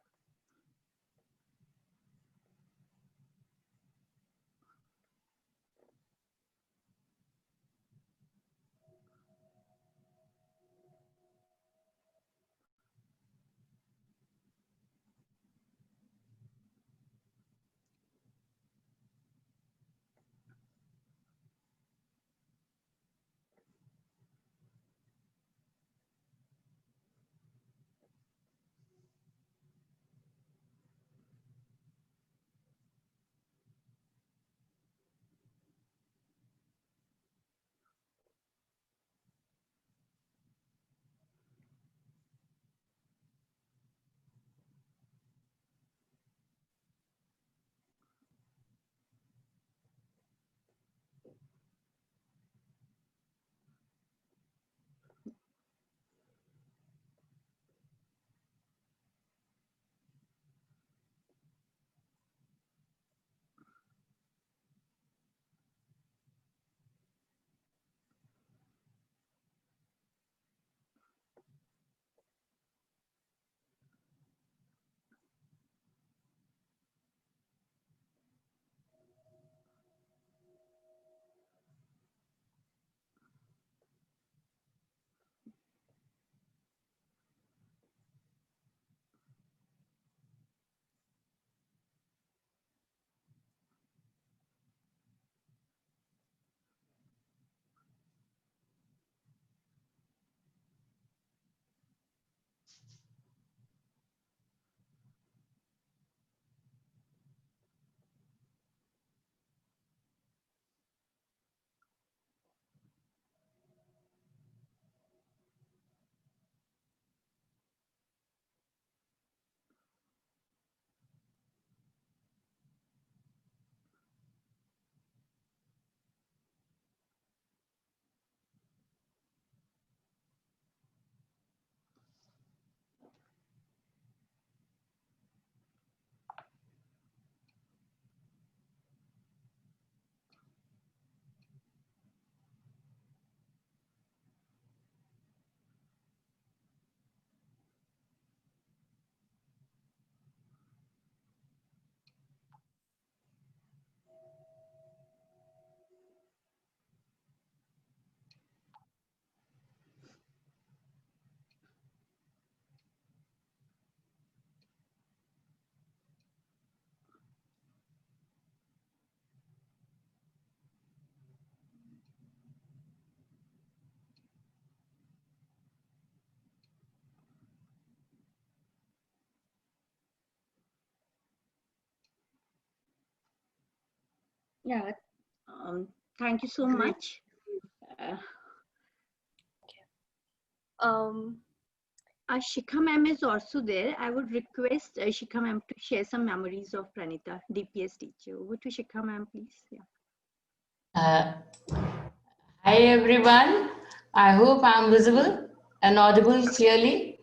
Yeah. Thank you so much. Shikha ma'am is also there. I would request Shikha ma'am to share some memories of Pranita, DPS teacher. Over to Shikha ma'am, please. Yeah. Hi everyone. I hope I'm visible and audible clearly.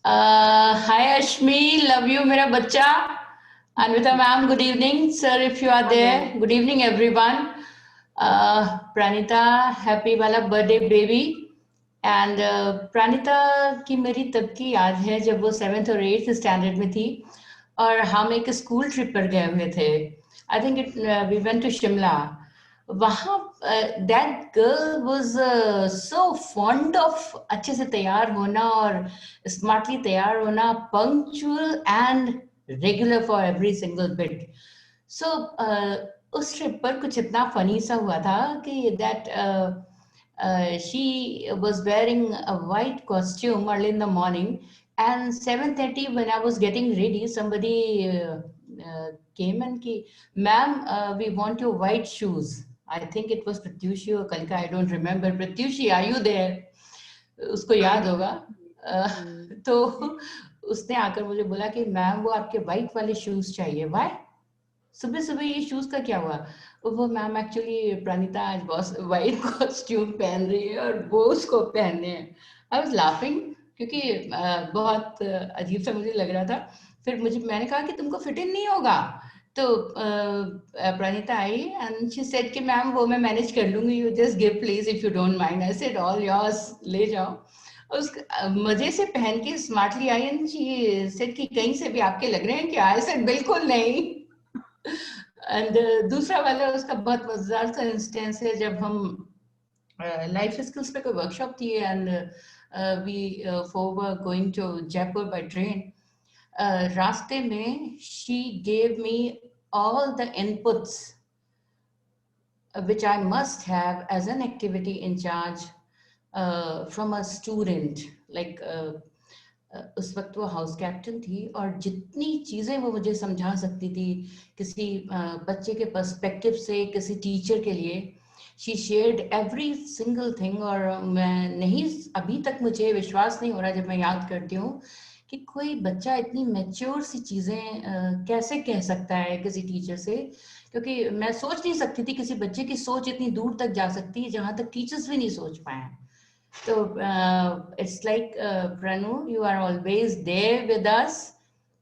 Hi Ashmi, love you, mera bacha. Anvita ma'am, good evening. Sir, if you are there, good evening everyone. Pranita, happy wala birthday baby. And Pranita की मेरी तब की याद है जब वो 7th और 8th standard में थी और हम एक स्कूल ट्रिप पर गए हुए थे. I think it we went to Shimla. वहाँ that girl was so fond of अच्छे से तैयार होना और स्मार्टली तैयार होना, punctual and regular for every single bit. So उस ट्रिप पर कुछ इतना फनी सा हुआ था कि that she was wearing a white costume early in the morning, and 7:30 when I was getting ready, somebody came and ki, ma'am, we want your white shoes. I think it was Pratyushi or Kalika, I don't remember. Pratyushi, are you there? उसको याद होगा. तो उसने आकर मुझे बोला कि ma'am वो आपके वाइट वाले शूज चाहिए. वाई? सुबह सुबह ये शूज का क्या हुआ? वो मैम एक्चुअली प्रणीता आज बॉस वाइट कॉस्ट्यूम पहन रही है और वो उसको पहनने हैं. आई वाज लाफिंग क्योंकि बहुत अजीब सा मुझे लग रहा था. फिर मैंने कहा कि तुमको फिट इन नहीं होगा. तो प्रणीता आई एंड शी सेड कि मैम वो मैं मैनेज कर लूंगी, you just give please if you don't mind. I said all yours, ले जाओ. उस मजे से पहन के smartly I and she said कि कहीं से भी आपके लग रहे हैं क्या? आई सेड बिल्कुल नहीं. एंड दूसरा वाला उसका बहुत मजेदार सा इंस्टेंस है जब हम लाइफ स्किल्स पे कोई वर्कशॉप थी and we were going to Jaipur by train. रास्ते में she gave me all the inputs which I must have as an activity in charge from a student. Like उस वक्त वो हाउस कैप्टन थी और जितनी चीज़ें वो मुझे समझा सकती थी किसी बच्चे के पर्सपेक्टिव से, किसी टीचर के लिए, she shared every single thing. और मैं नहीं, अभी तक मुझे विश्वास नहीं हो रहा जब मैं याद करती हूँ कि कोई बच्चा इतनी मैच्योर सी चीज़ें कैसे कह सकता है किसी टीचर से, क्योंकि मैं सोच नहीं सकती थी किसी बच्चे की सोच इतनी दूर तक जा सकती है जहाँ तक टीचर्स भी नहीं सोच पाए. So it's like Pranu, you are always there with us,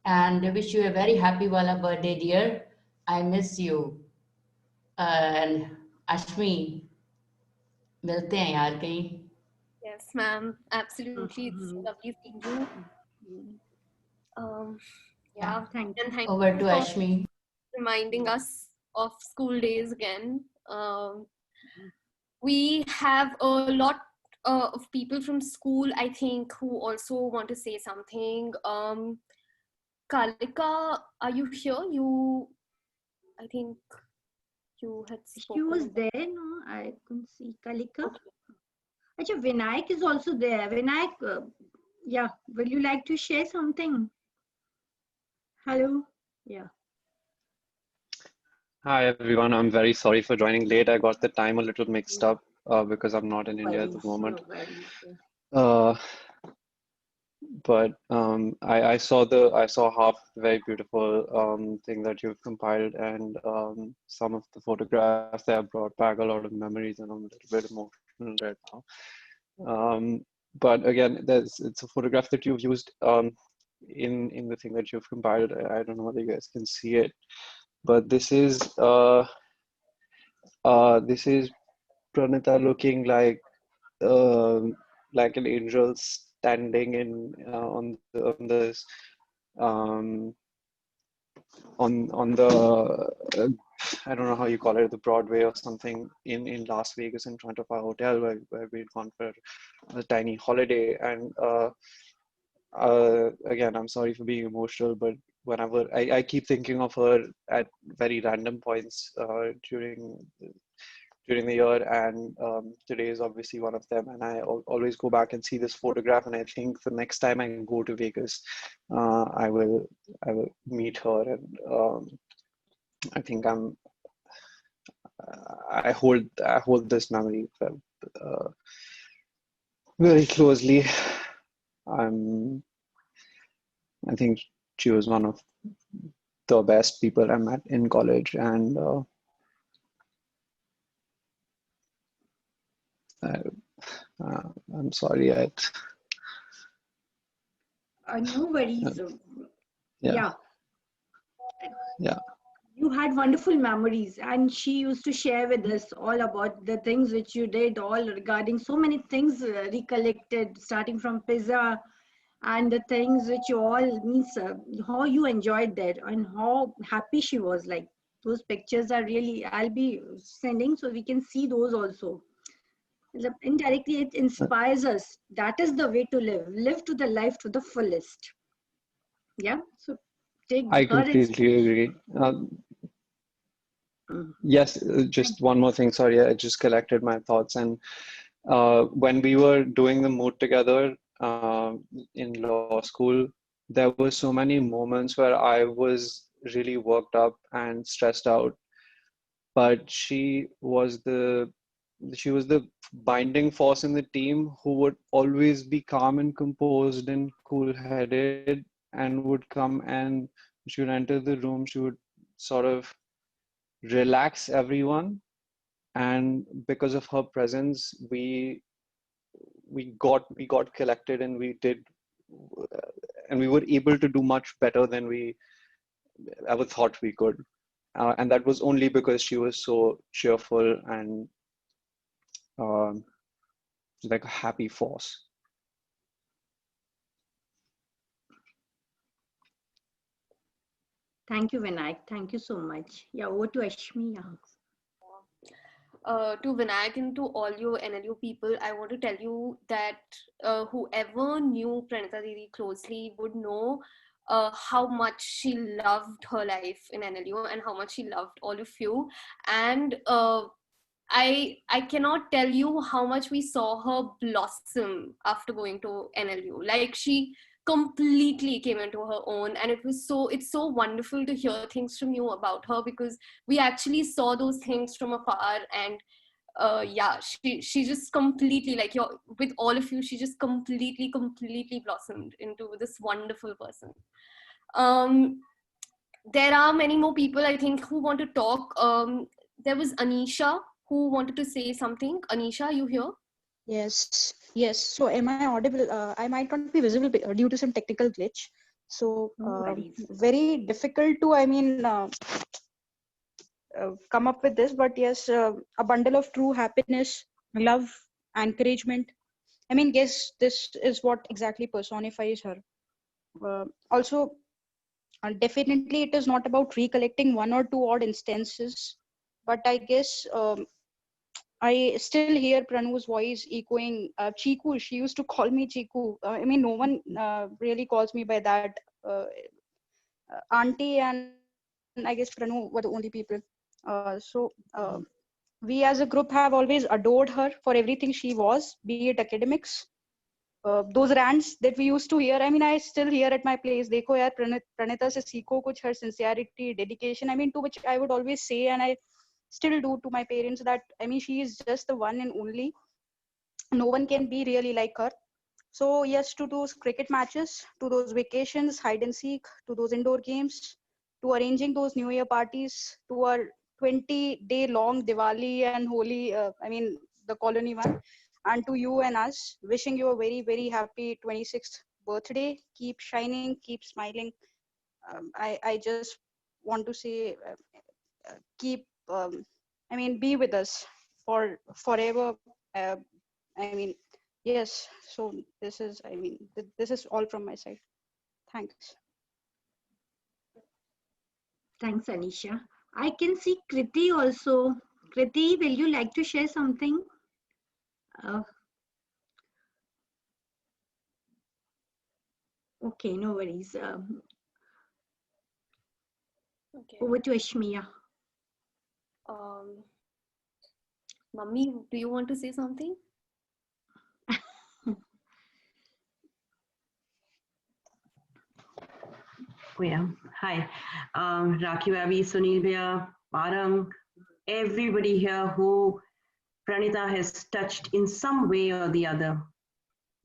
and I wish you a very happy wala birthday, dear. I miss you. And Ashmi, मिलते हैं यार कहीं. Yes, ma'am. Absolutely, it's lovely seeing you. Yeah, thank you. Over to for Ashmi. reminding us of school days again. We have a lot of people from school, I think, who also want to say something. Kalika, are you here? I think you had spoken. She was there, no? I couldn't see Kalika. Achha, Vinayak is also there. Vinayak, yeah, will you like to share something? Hello? Yeah. Hi everyone, I'm very sorry for joining late. I got the time a little mixed up because I'm not in India at the moment. But I saw half the very beautiful thing that you've compiled, and some of the photographs that have brought back a lot of memories, and I'm a little bit emotional right now. But again, it's a photograph that you've used in the thing that you've compiled. I don't know whether you guys can see it, but this is Pranita looking like an angel standing on the I don't know how you call it, the Broadway or something in Las Vegas, in front of our hotel where we'd gone for a tiny holiday. And again, I'm sorry for being emotional, but whenever I keep thinking of her at very random points during the year, and today is obviously one of them. And I always go back and see this photograph, and I think the next time I go to Vegas, I will meet her, and I think I hold this memory very closely. I think she was one of the best people I met in college, and I'm sorry. No worries. Yeah. Yeah. You had wonderful memories, and she used to share with us all about the things which you did, all regarding so many things recollected, starting from pizza and the things which you all means how you enjoyed that and how happy she was. Like those pictures are really, I'll be sending so we can see those also. Indirectly, it inspires us. That is the way to live to the life to the fullest. Yeah. So take I her completely agree. Yes, just one more thing. Sorry, I just collected my thoughts. And when we were doing the mood together in law school, there were so many moments where I was really worked up and stressed out. But she was the binding force in the team who would always be calm and composed and cool-headed, and would come, and she would enter the room. She would sort of relax everyone, and because of her presence, we got collected, and we were able to do much better than we ever thought we could. And that was only because she was so cheerful and like a happy force. Thank you, Vinayak. Thank you so much. Yeah, over to Ashmi. Yeah. To Vinayak and to all you NLU people, I want to tell you that whoever knew Pranita Didi closely would know how much she loved her life in NLU and how much she loved all of you. And I cannot tell you how much we saw her blossom after going to NLU. Like she completely came into her own, and it's so wonderful to hear things from you about her, because we actually saw those things from afar. And yeah, she just completely, like, with all of you, she just completely blossomed into this wonderful person. There are many more people, I think, who want to talk. There was Anisha who wanted to say something. Anisha, you here? Yes, yes. So am I audible? I might not be visible due to some technical glitch. So very difficult to, come up with this. But yes, a bundle of true happiness, love, encouragement. Guess this is what exactly personifies her. Also, definitely it is not about recollecting one or two odd instances, but I guess I still hear Pranu's voice echoing. Chiku, she used to call me Chiku. No one really calls me by that. Auntie and I guess Pranu were the only people. We as a group have always adored her for everything she was, be it academics. Those rants that we used to hear, I still hear at my place, Dekho yaar, Pranita se seekho kuch, her sincerity, dedication, to which I would always say, and I still do to my parents, that she is just the one and only. No one can be really like her. So yes, to those cricket matches, to those vacations, hide and seek, to those indoor games, to arranging those New Year parties, to our 20-day long Diwali and Holi, the colony one, and to you and us, wishing you a very, very happy 26th birthday. Keep shining, keep smiling. I just want to say, keep, be with us for forever. Yes. So this is, this is all from my side. Thanks. Thanks, Anisha. I can see Kriti also. Kriti, will you like to share something? Okay, no worries. Okay. Over to Ashmiya. Mummy, do you want to say something? Oh yeah. Hi. Rakhi Babi, Sunil Bhaiya, Parang, everybody here who Pranita has touched in some way or the other.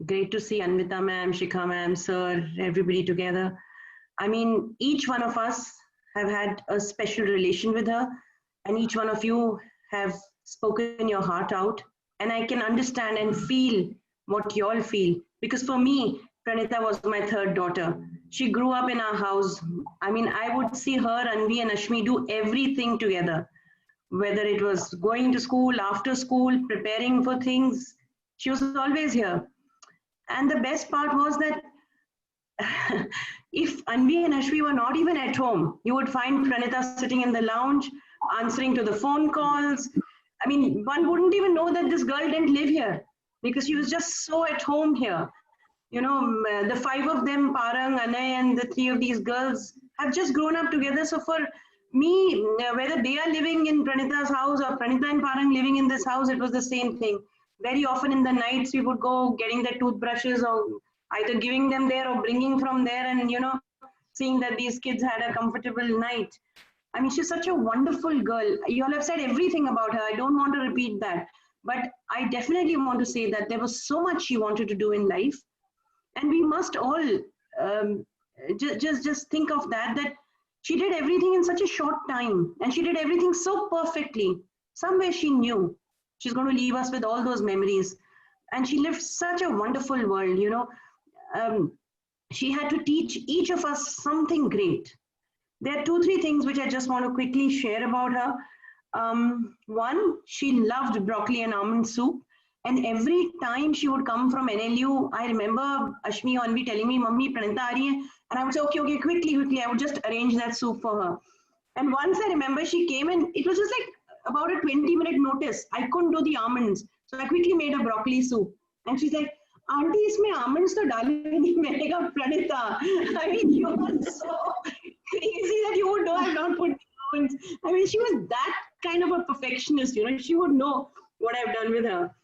Great to see Anvita ma'am, Shikha ma'am, sir, everybody together. I mean, each one of us have had a special relation with her, and each one of you have spoken your heart out. And I can understand and feel what you all feel. Because for me, Pranita was my third daughter. She grew up in our house. I mean, I would see her, Anvi and Ashmi do everything together. Whether it was going to school, after school, preparing for things, she was always here. And the best part was that if Anvi and Ashmi were not even at home, you would find Pranita sitting in the lounge, answering to the phone calls. I mean, one wouldn't even know that this girl didn't live here because she was just so at home here. You know, the five of them, Parang, Anay, and the three of these girls have just grown up together. So for me, whether they are living in Pranita's house or Pranita and Parang living in this house, it was the same thing. Very often in the nights, we would go getting their toothbrushes or either giving them there or bringing from there and, you know, seeing that these kids had a comfortable night. I mean, she's such a wonderful girl. You all have said everything about her. I don't want to repeat that. But I definitely want to say that there was so much she wanted to do in life. And we must all just think of that she did everything in such a short time. And she did everything so perfectly. Somewhere she knew she's going to leave us with all those memories. And she lived such a wonderful world, you know. She had to teach each of us something great. There are 2-3 things which I just want to quickly share about her. One, she loved broccoli and almond soup. And every time she would come from NLU, I remember Ashmi or Anvi telling me, Mummy, Pranita aa rahi hai. And I would say, okay, quickly. I would just arrange that soup for her. And once I remember she came and it was just like about a 20-minute notice. I couldn't do the almonds. So I quickly made a broccoli soup. And she's like, Auntie, isme almonds to dale nahi. Maine kaha, Pranita, I mean, you are so crazy that you would know I've not put the almonds. I mean, she was that kind of a perfectionist, you know. She would know what I've done with her.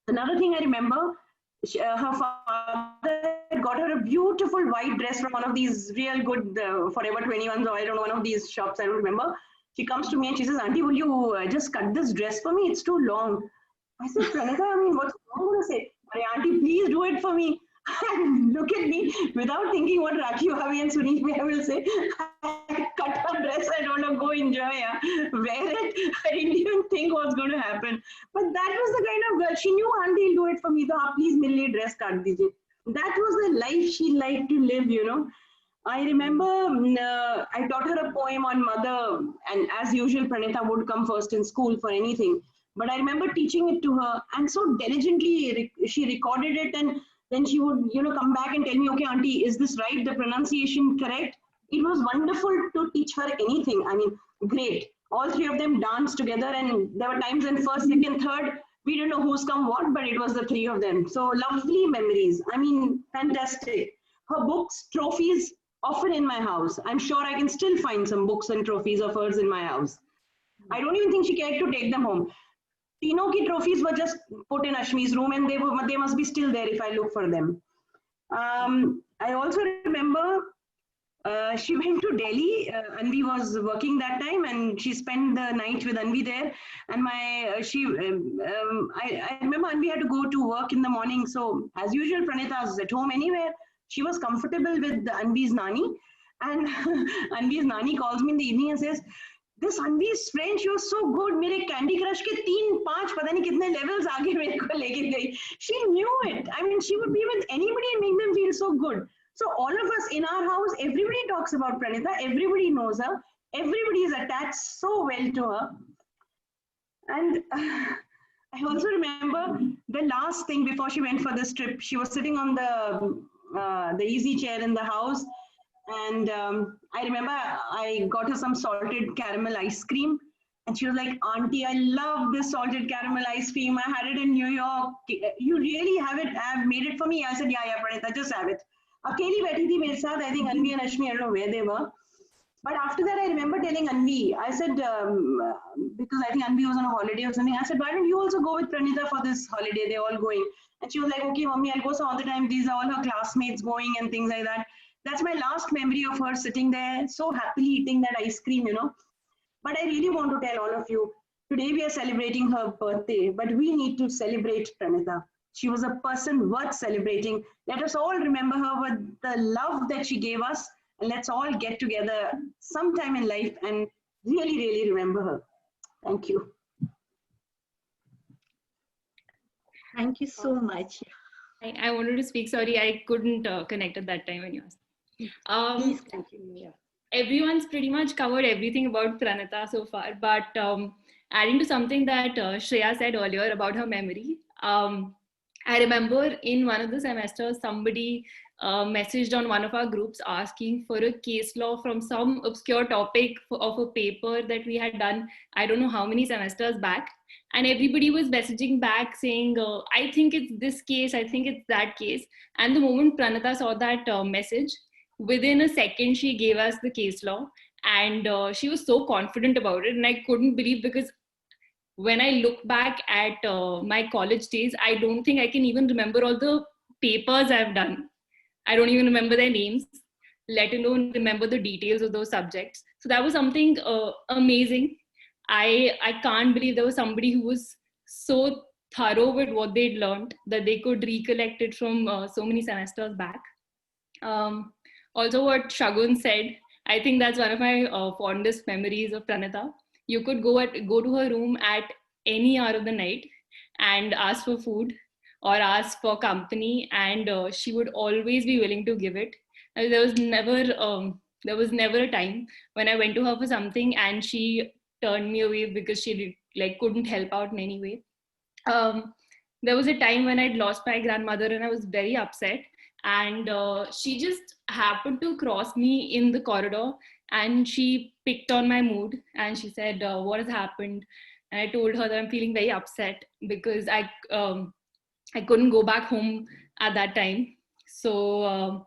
Another thing I remember, her father got her a beautiful white dress from one of these real good Forever 21s or I don't know, one of these shops, I don't remember. She comes to me and she says, Auntie, will you just cut this dress for me? It's too long. I said, Pranita, I mean, what's wrong with say? Auntie, please do it for me. And look at me, without thinking what Rakhi Bhavi and Sunish Bhaiya will say, I cut her dress, I don't know, go enjoy, wear it. I didn't even think what's going to happen. But that was the kind of girl, she knew Auntie will do it for me, so please mere dress cut dijiye. That was the life she liked to live, you know. I remember I taught her a poem on mother, and as usual, Pranita would come first in school for anything. But I remember teaching it to her, and so diligently she recorded it, and then she would, you know, come back and tell me, okay, Auntie, is this right? The pronunciation correct? It was wonderful to teach her anything. I mean, great. All 3 of them danced together, and there were times in first, second, third, we didn't know who's come what, but it was the 3 of them. So lovely memories. I mean, fantastic. Her books, trophies, often in my house. I'm sure I can still find some books and trophies of hers in my house. I don't even think she cared to take them home. Tino ki trophies were just put in Ashmi's room and they must be still there if I look for them. I also remember she went to Delhi. Anvi was working that time and she spent the night with Anvi there. And I remember Anvi had to go to work in the morning. So as usual, Pranita was at home anywhere. She was comfortable with Anvi's Nani. And Anvi's Nani calls me in the evening and says, this Anvi's friend, she was so good. मेरे Candy Crush के 3-5 पता नहीं कितने levels आगे मेरे को लेके गई. She knew it. I mean, she would be with anybody and make them feel so good. So all of us in our house, everybody talks about Pranita. Everybody knows her. Everybody is attached so well to her. And I also remember the last thing before she went for this trip. She was sitting on the easy chair in the house. And I remember I got her some salted caramel ice cream. And she was like, Auntie, I love this salted caramel ice cream. I had it in New York. You really have made it for me? I said, yeah, Pranita, just have it. Akeli बैठी थी मेरे साथ. I think Anvi and Ashmi, I don't know where they were. But after that, I remember telling Anvi, I said, because I think Anvi was on a holiday or something, I said, why don't you also go with Pranita for this holiday? They're all going. And she was like, okay, Mommy, I'll go so all the time. These are all her classmates going and things like that. That's my last memory of her sitting there so happily eating that ice cream, you know. But I really want to tell all of you, today we are celebrating her birthday, but we need to celebrate Pranita. She was a person worth celebrating. Let us all remember her with the love that she gave us, and let's all get together sometime in life and really, really remember her. Thank you. Thank you so much. I wanted to speak. Sorry, I couldn't connect at that time when you asked. Please continue. Everyone's pretty much covered everything about Pranita so far, but adding to something that Shreya said earlier about her memory, I remember in one of the semesters, somebody messaged on one of our groups asking for a case law from some obscure topic of a paper that we had done, I don't know how many semesters back. And everybody was messaging back saying, I think it's this case, I think it's that case. And the moment Pranita saw that message, within a second, she gave us the case law. And she was so confident about it. And I couldn't believe, because when I look back at my college days, I don't think I can even remember all the papers I've done. I don't even remember their names, let alone remember the details of those subjects. So that was something amazing. I can't believe there was somebody who was so thorough with what they'd learned that they could recollect it from so many semesters back. Also, what Shagun said, I think that's one of my fondest memories of Pranita. You could go to her room at any hour of the night and ask for food or ask for company, and she would always be willing to give it. And there was never a time when I went to her for something and she turned me away because she couldn't help out in any way. There was a time when I'd lost my grandmother and I was very upset, and she just happened to cross me in the corridor and she picked on my mood and she said, what has happened? And I told her that I'm feeling very upset because I couldn't go back home at that time. So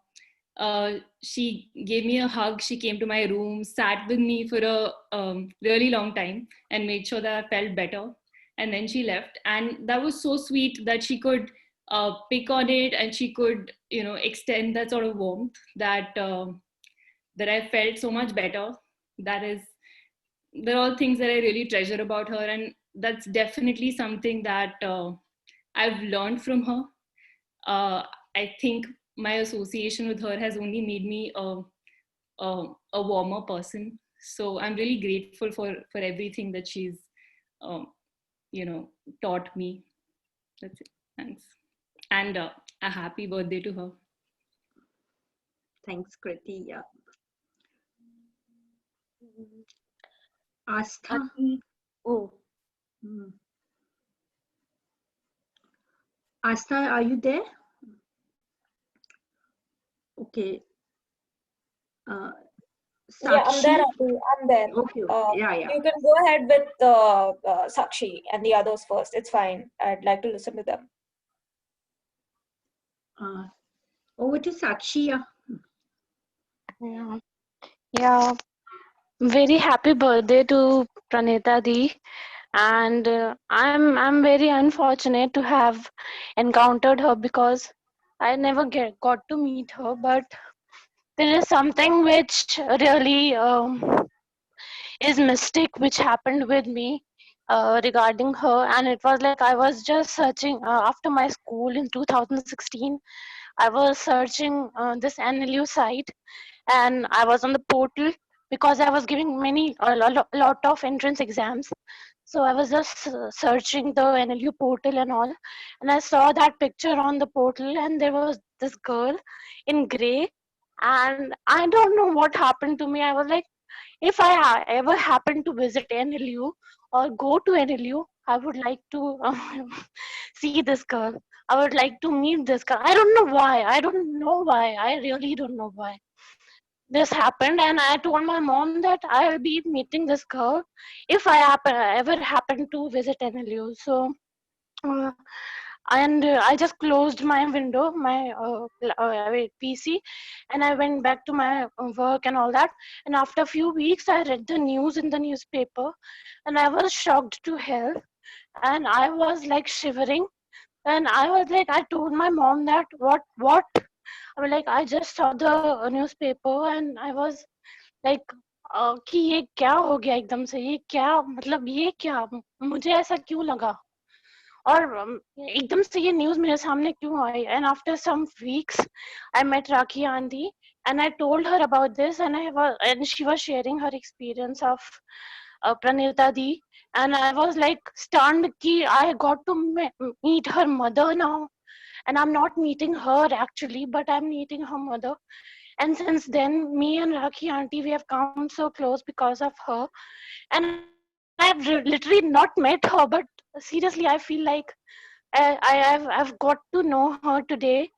she gave me a hug. She came to my room, sat with me for a really long time and made sure that I felt better. And then she left. And that was so sweet that she could pick on it and she could, extend that sort of warmth that I felt so much better. They're all things that I really treasure about her. And that's definitely something that I've learned from her. I think my association with her has only made me a warmer person. So I'm really grateful for everything that she's, taught me. That's it. Thanks. And a happy birthday to her. Thanks, Kriti. Yeah. Astha. Oh. Astha, are you there? Okay. Yeah, I'm there, Sakshi? Aunty. I'm there. Okay. Yeah. You can go ahead with Sakshi and the others first. It's fine. I'd like to listen to them. Over to Sakshi. Yeah. Very happy birthday to Pranita Di, and I'm very unfortunate to have encountered her because I never got to meet her. But there is something which really is mystic which happened with me regarding her, and it was like I was just searching after my school in 2016. I was searching this NLU site, and I was on the portal because I was giving a lot of entrance exams. So I was just searching the NLU portal and all, and I saw that picture on the portal, and there was this girl in gray, and I don't know what happened to me. I was like, if I ever happen to visit NLU or go to NLU, I would like to see this girl. I would like to meet this girl. I don't know why. I really don't know why this happened. And I told my mom that I'll be meeting this girl if I ever happen to visit NLU. So, I just closed my window, my PC, and I went back to my work and all that. And after a few weeks, I read the news in the newspaper, and I was shocked to hell. And I was like shivering. And I was like, I told my mom that what? I was like, I just saw the newspaper, and I was like, कि ये क्या हो गया एकदम से, ये क्या मतलब, ये क्या, मुझे ऐसा क्यों लगा, और एकदम से ये न्यूज़ मेरे सामने क्यों आई. And after some weeks I met Rakhi aunty and I told her about this, and she was sharing her experience of Pranita di, and I was like stunned ki I got to meet her mother now, and I'm not meeting her actually, but I'm meeting her mother. And since then, me and Rakhi aunty, we have come so close because of her. And I've literally not met her, but seriously, I feel like I've got to know her today,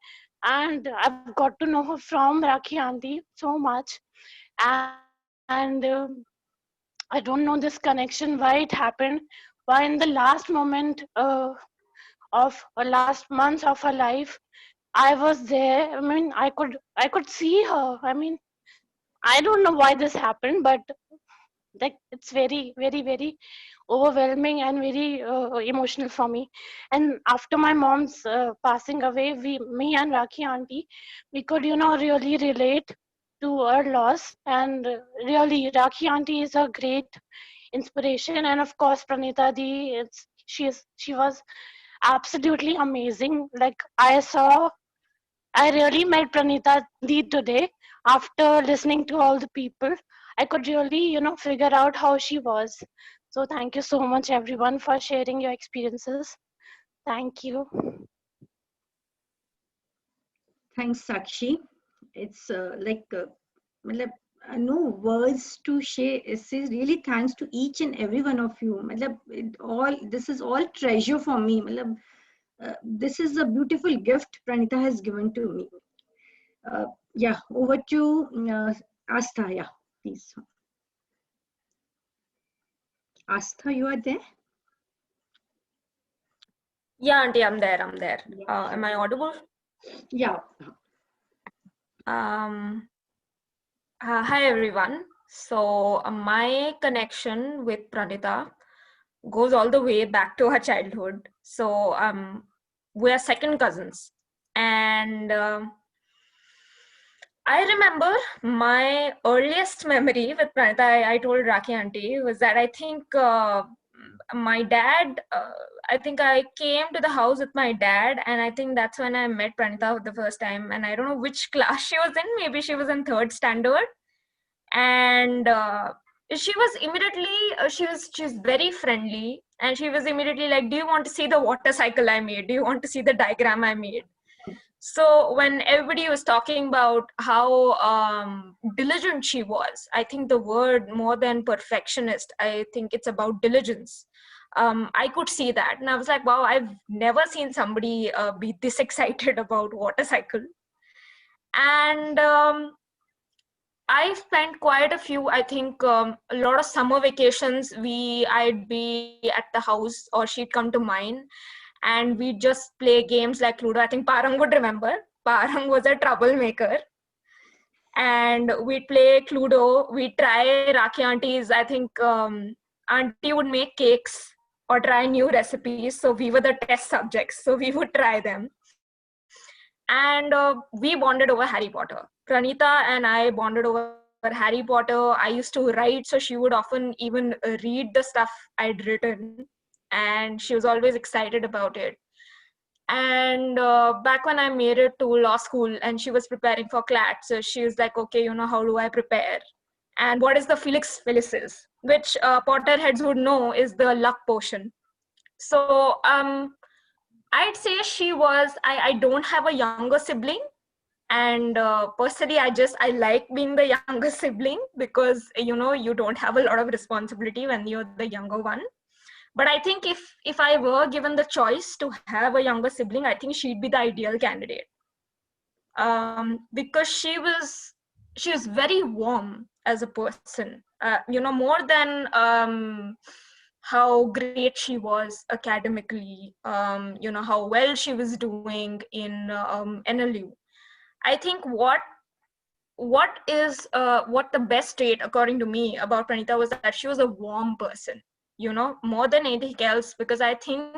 and I've got to know her from Rakhi aunty so much. And I don't know this connection, why it happened, why in the last moment of last months of her life, I was there. I mean, I could see her. I mean, I don't know why this happened, but like it's very, very, very overwhelming and very emotional for me. And after my mom's passing away, me and Rakhi aunty, we could, really relate to her loss. And really, Rakhi aunty is a great inspiration. And of course, Pranita di, she was absolutely amazing. Like I really met Pranita di today after listening to all the people. I could really, figure out how she was. So thank you so much, everyone, for sharing your experiences. Thank you. Thanks, Sakshi. It's no words to share. It's really thanks to each and every one of you. This is all treasure for me. This is a beautiful gift Pranita has given to me. Yeah, over to Astha. Yeah, please. Astha, you are there? Yeah, auntie, I'm there. Am I audible? Yeah. Hi, everyone. So my connection with Pranita goes all the way back to her childhood. So we are second cousins. And I remember my earliest memory with Pranita, I told Rakhi auntie, was that I think my dad, I think I came to the house with my dad, and I think that's when I met Pranita for the first time. And I don't know which class she was in. Maybe she was in 3rd standard. And she was immediately, she's very friendly. And she was immediately like, do you want to see the water cycle I made? Do you want to see the diagram I made? So when everybody was talking about how diligent she was, I think the word more than perfectionist, I think it's about diligence. I could see that. And I was like, wow, I've never seen somebody be this excited about water cycle. And I spent quite a few, I think a lot of summer vacations, I'd be at the house or she'd come to mine. And we just play games like Ludo. I think Parang would remember. Parang was a troublemaker. And we'd play Ludo. We'd try Rakhi auntie's. I think auntie would make cakes or try new recipes. So we were the test subjects. So we would try them. And we bonded over Harry Potter. Pranita and I bonded over Harry Potter. I used to write, so she would often even read the stuff I'd written. And she was always excited about it. And back when I made it to law school and she was preparing for CLAT, so she was like, okay, how do I prepare? And what is the Felix Felicis, which Potterheads would know is the luck potion. So I'd say she was, I don't have a younger sibling. And personally, I like being the younger sibling because, you don't have a lot of responsibility when you're the younger one. But I think if I were given the choice to have a younger sibling, I think she'd be the ideal candidate. Because she was very warm as a person, more than how great she was academically, how well she was doing in NLU. I think what the best trait, according to me, about Pranita was that she was a warm person. More than anything else, because I think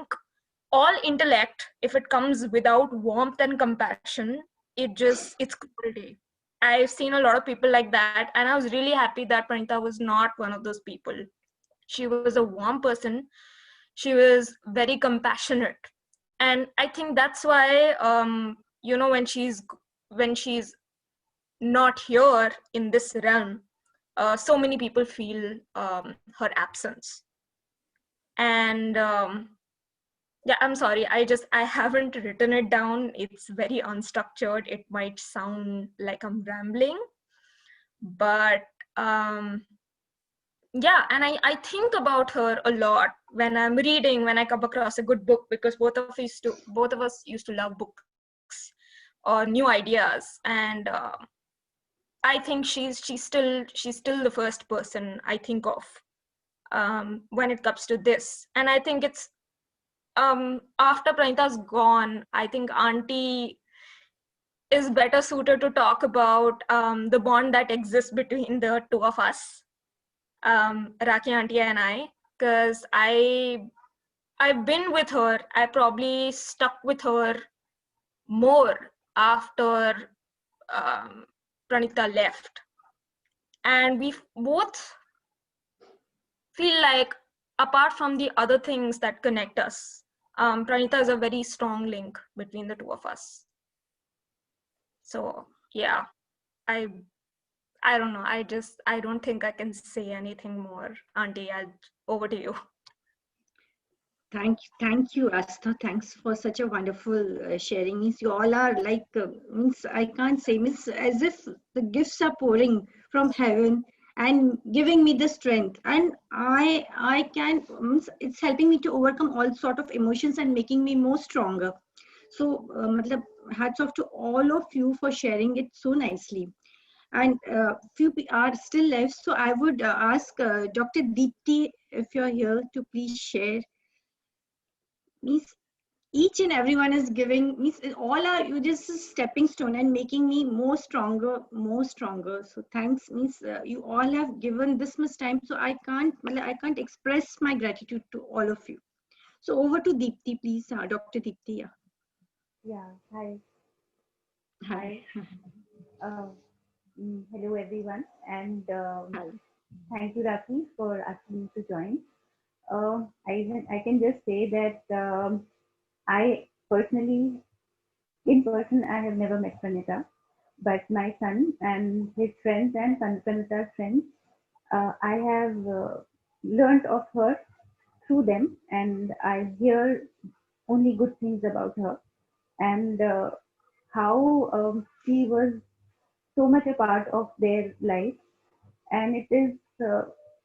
all intellect, if it comes without warmth and compassion, it's commodity. I've seen a lot of people like that, and I was really happy that Pranita was not one of those people. She was a warm person. She was very compassionate, and I think that's why when she's not here in this realm, so many people feel her absence. And yeah, I'm sorry, I haven't written it down. It's very unstructured. It might sound like I'm rambling, but yeah, and I think about her a lot when I'm reading, when I come across a good book, because both of us used to love books or new ideas. And I think she's still the first person I think of when it comes to this. And I think it's after Pranita's gone, I think Auntie is better suited to talk about the bond that exists between the two of us, Rakhi Auntie and I, because I've been with her. I probably stuck with her more after Pranita left, and we both feel like, apart from the other things that connect us, Pranita is a very strong link between the two of us. So yeah, I don't know. I don't think I can say anything more. Auntie, over to you. Thank you, Astha. Thanks for such a wonderful sharing. Means you all are like, means I can't say, means as if the gifts are pouring from heaven and giving me the strength. And I can, means it's helping me to overcome all sort of emotions and making me more stronger. So, hats off to all of you for sharing it so nicely. And few are still left. So I would ask Dr. Deepti, if you're here, to please share. Means each and everyone is giving, means all are you just a stepping stone and making me more stronger. So thanks, means you all have given this much time, so I can't express my gratitude to all of you. So over to Deepti, please, Dr. Deepti. Yeah, hi. Hi. Hello everyone, and thank you, Rakhi, for asking me to join. I can just say that I personally, in person, I have never met Pranita, but my son and his friends and Pranita's friends, I have learned of her through them, and I hear only good things about her, and how she was so much a part of their life. And it is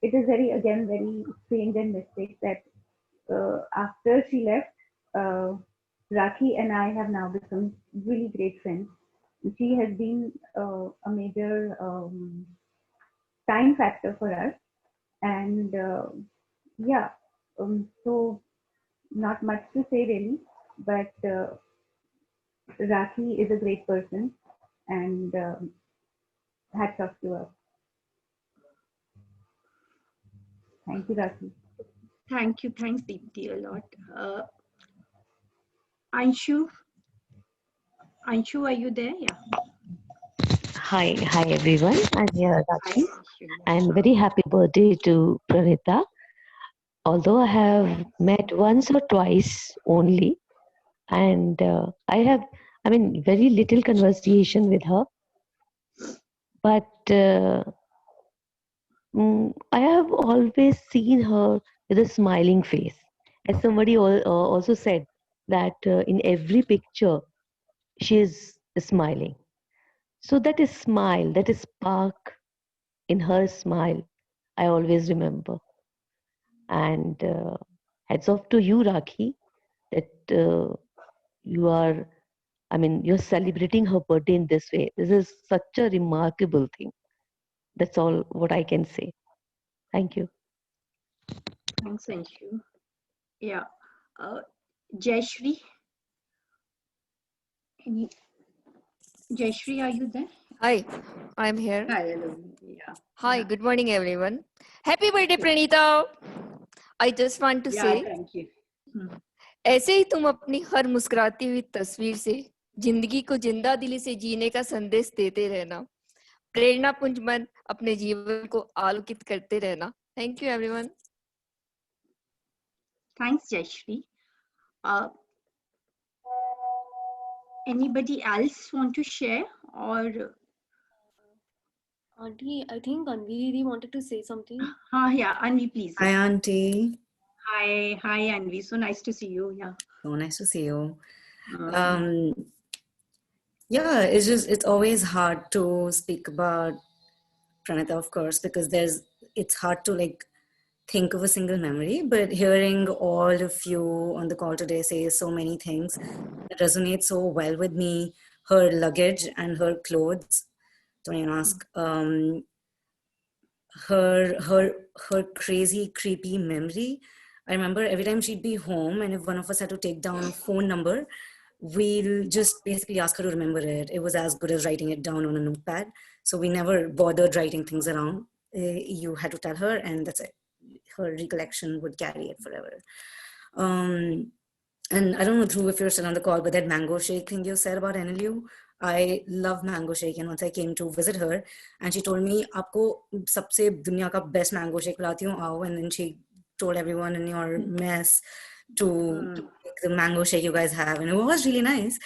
very, again, very strange and mystic that after she left, Rakhi and I have now become really great friends. She has been a major time factor for us, and yeah, so not much to say really, but Rakhi is a great person, and hats off to her. Thank you, Rakhi. Thank you. Thanks, Deepti, a lot. Anshu, are you there? Yeah. Hi everyone. I'm here, Rakhi. And very happy birthday to Pranita. Although I have met once or twice only, and I have, very little conversation with her. But I have always seen her with a smiling face. As somebody also said, that in every picture, she is smiling. So that is smile, that is spark in her smile, I always remember. And hats off to you, Rakhi, that you're celebrating her birthday in this way. This is such a remarkable thing. That's all what I can say. Thank you. Thanks, Anshu. Yeah. Jayashree. Jayashree, are you there? Hi, I'm here. Hi, hello. Yeah. Hi, good morning, everyone. Happy birthday, Pranita. I just want to say, thank you. ऐसे ही तुम अपनी हर मुस्कुराती हुई तस्वीर से जिंदगी को जिंदा दिली से जीने का संदेश देते रहना. प्रेरणा पुंज बन अपने जीवन को आलोकित करते रहना. Thank you everyone. Thanks, Jayashree. Anybody else want to share or? Auntie, I think Anvi Didi wanted to say something. Yeah, Anvi, please. Hi, Auntie. Hi, Anvi. So nice to see you. Yeah. So nice to see you. Yeah, it's always hard to speak about Pranita, of course, because it's hard to like think of a single memory, but hearing all of you on the call today say so many things that resonate so well with me. Her luggage and her clothes, don't even ask. Her crazy, creepy memory. I remember every time she'd be home, and if one of us had to take down a phone number, we'll just basically ask her to remember it. It was as good as writing it down on a notepad. So we never bothered writing things around. You had to tell her, and that's it. Her recollection would carry it forever. And I don't know, Dhruv, if you're still on the call, but that mango shake thing you said about NLU, I love mango shake. And once I came to visit her, and she told me, "Aapko sabse dunya ka best mango shake pilati hu, aao." And then she told everyone in your mess to make the mango shake you guys have, and it was really nice.